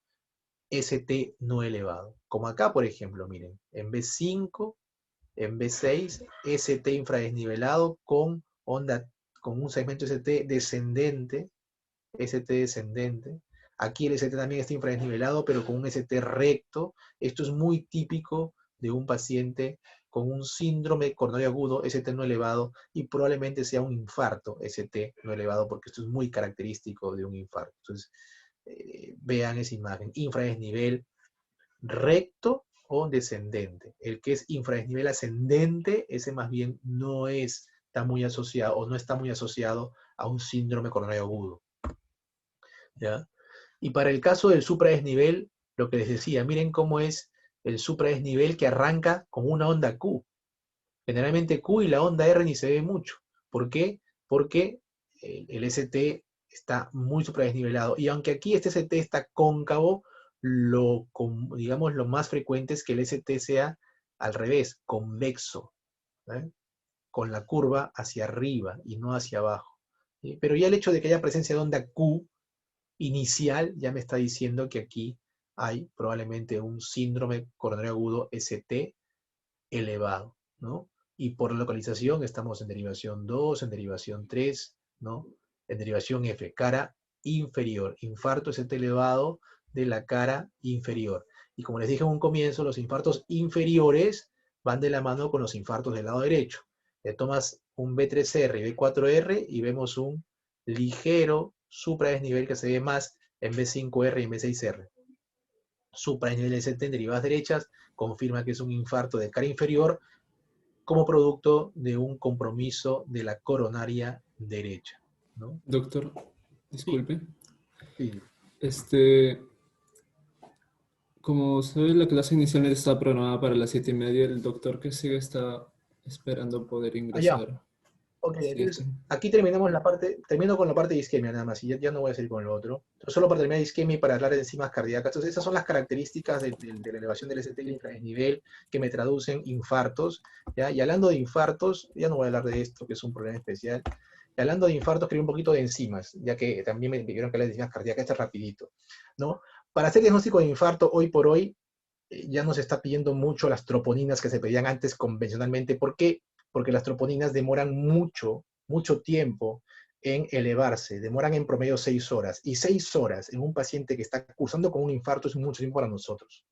ST no elevado. Como acá, por ejemplo, miren, en B5, en B6, ST infradesnivelado con onda, con un segmento ST descendente, ST descendente. Aquí el ST también está infradesnivelado, pero con un ST recto. Esto es muy típico de un paciente con un síndrome coronario agudo, ST no elevado, y probablemente sea un infarto ST no elevado, porque esto es muy característico de un infarto. Entonces, vean esa imagen, infradesnivel recto o descendente. El que es infradesnivel ascendente, ese más bien no está muy asociado, o no está muy asociado a un síndrome coronario agudo. ¿Ya? Y para el caso del supradesnivel, lo que les decía, miren cómo es el supradesnivel que arranca con una onda Q. Generalmente Q y la onda R ni se ve mucho. ¿Por qué? Porque el ST está muy supradesnivelado. Y aunque aquí este ST está cóncavo, digamos, lo más frecuente es que el ST sea al revés, convexo, ¿eh? Con la curva hacia arriba y no hacia abajo. ¿Sí? Pero ya el hecho de que haya presencia de onda Q inicial ya me está diciendo que aquí hay probablemente un síndrome coronario agudo ST elevado, ¿no? Y por localización estamos en derivación 2, en derivación 3, ¿no? En derivación F, cara inferior, infarto ST elevado de la cara inferior. Y como les dije en un comienzo, los infartos inferiores van de la mano con los infartos del lado derecho. Le tomas un B3R y B4R y vemos un ligero supradesnivel que se ve más en B5R y en B6R. Supradesnivel ST en derivadas derechas confirma que es un infarto de cara inferior como producto de un compromiso de la coronaria derecha, ¿no? Doctor, Sí, disculpe. sí. Como sabe, la clase inicial está programada para las 7:30. El doctor que sigue está esperando poder Allá. ingresar. Ok, Sí, entonces aquí termino con la parte de isquemia nada más, y ya no voy a seguir con lo otro. Entonces, solo para terminar de isquemia y para hablar de enzimas cardíacas. Entonces, esas son las características de la elevación del ST y el infradesnivel que me traducen infartos, ¿ya? Y hablando de infartos, ya no voy a hablar de esto, que es un problema especial. Y hablando de infartos, quería un poquito de enzimas, ya que también me pidieron que hable de enzimas cardíacas, esto es rapidito, ¿no? Para hacer diagnóstico de infarto, hoy por hoy, ya no se está pidiendo mucho las troponinas que se pedían antes convencionalmente. ¿Por qué? Porque las troponinas demoran mucho tiempo en elevarse, demoran en promedio 6 horas, y 6 horas en un paciente que está cursando con un infarto es mucho tiempo para nosotros.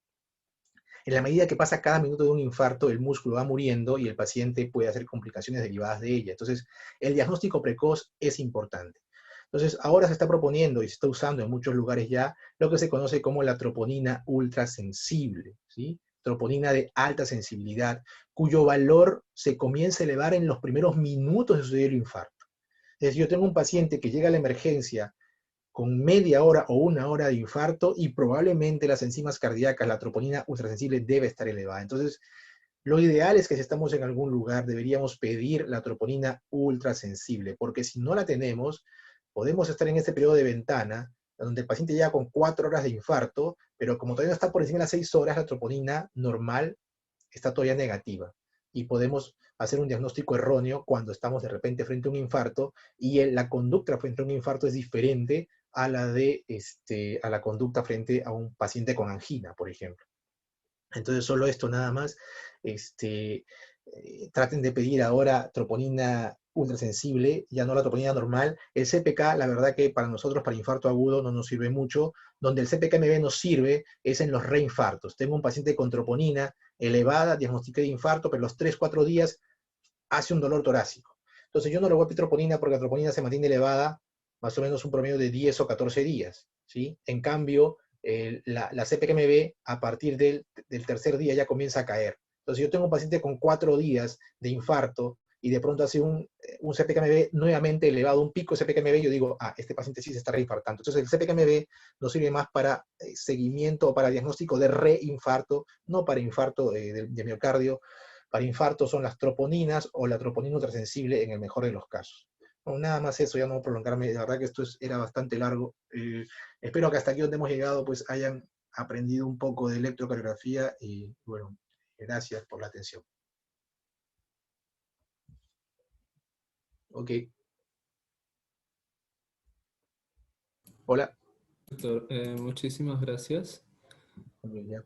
En la medida que pasa cada minuto de un infarto, el músculo va muriendo y el paciente puede hacer complicaciones derivadas de ella. Entonces, el diagnóstico precoz es importante. Entonces, ahora se está proponiendo y se está usando en muchos lugares ya lo que se conoce como la troponina ultrasensible, ¿sí? Troponina de alta sensibilidad, cuyo valor se comienza a elevar en los primeros minutos de suceder el infarto. Es decir, yo tengo un paciente que llega a la emergencia con media hora o una hora de infarto y probablemente las enzimas cardíacas, la troponina ultrasensible debe estar elevada. Entonces, lo ideal es que si estamos en algún lugar deberíamos pedir la troponina ultrasensible, porque si no la tenemos, podemos estar en este periodo de ventana donde el paciente llega con 4 horas de infarto, pero como todavía no está por encima de las 6 horas, la troponina normal está todavía negativa. Y podemos hacer un diagnóstico erróneo cuando estamos de repente frente a un infarto y la conducta frente a un infarto es diferente a a la conducta frente a un paciente con angina, por ejemplo. Entonces, solo esto nada más. Traten de pedir ahora troponina ultrasensible, ya no la troponina normal. El CPK, la verdad que para nosotros, para infarto agudo, no nos sirve mucho. Donde el CPK-MB nos sirve es en los reinfartos. Tengo un paciente con troponina elevada, diagnostiqué de infarto, pero los 3-4 días hace un dolor torácico. Entonces yo no le voy a pedir troponina porque la troponina se mantiene elevada más o menos un promedio de 10 o 14 días, ¿sí? En cambio, la CPKMB a partir del tercer día ya comienza a caer. Entonces yo tengo un paciente con 4 días de infarto y de pronto hace un CPKMB nuevamente elevado, un pico de CPKMB, yo digo, este paciente sí se está reinfartando. Entonces el CPKMB nos sirve más para seguimiento o para diagnóstico de reinfarto, no para infarto de miocardio. Para infarto son las troponinas o la troponina ultrasensible en el mejor de los casos. No, nada más eso, ya no voy a prolongarme, la verdad que esto era bastante largo. Espero que hasta aquí donde hemos llegado pues hayan aprendido un poco de electrocardiografía y bueno, gracias por la atención. Ok. Hola. Doctor, muchísimas gracias. Ok, ya.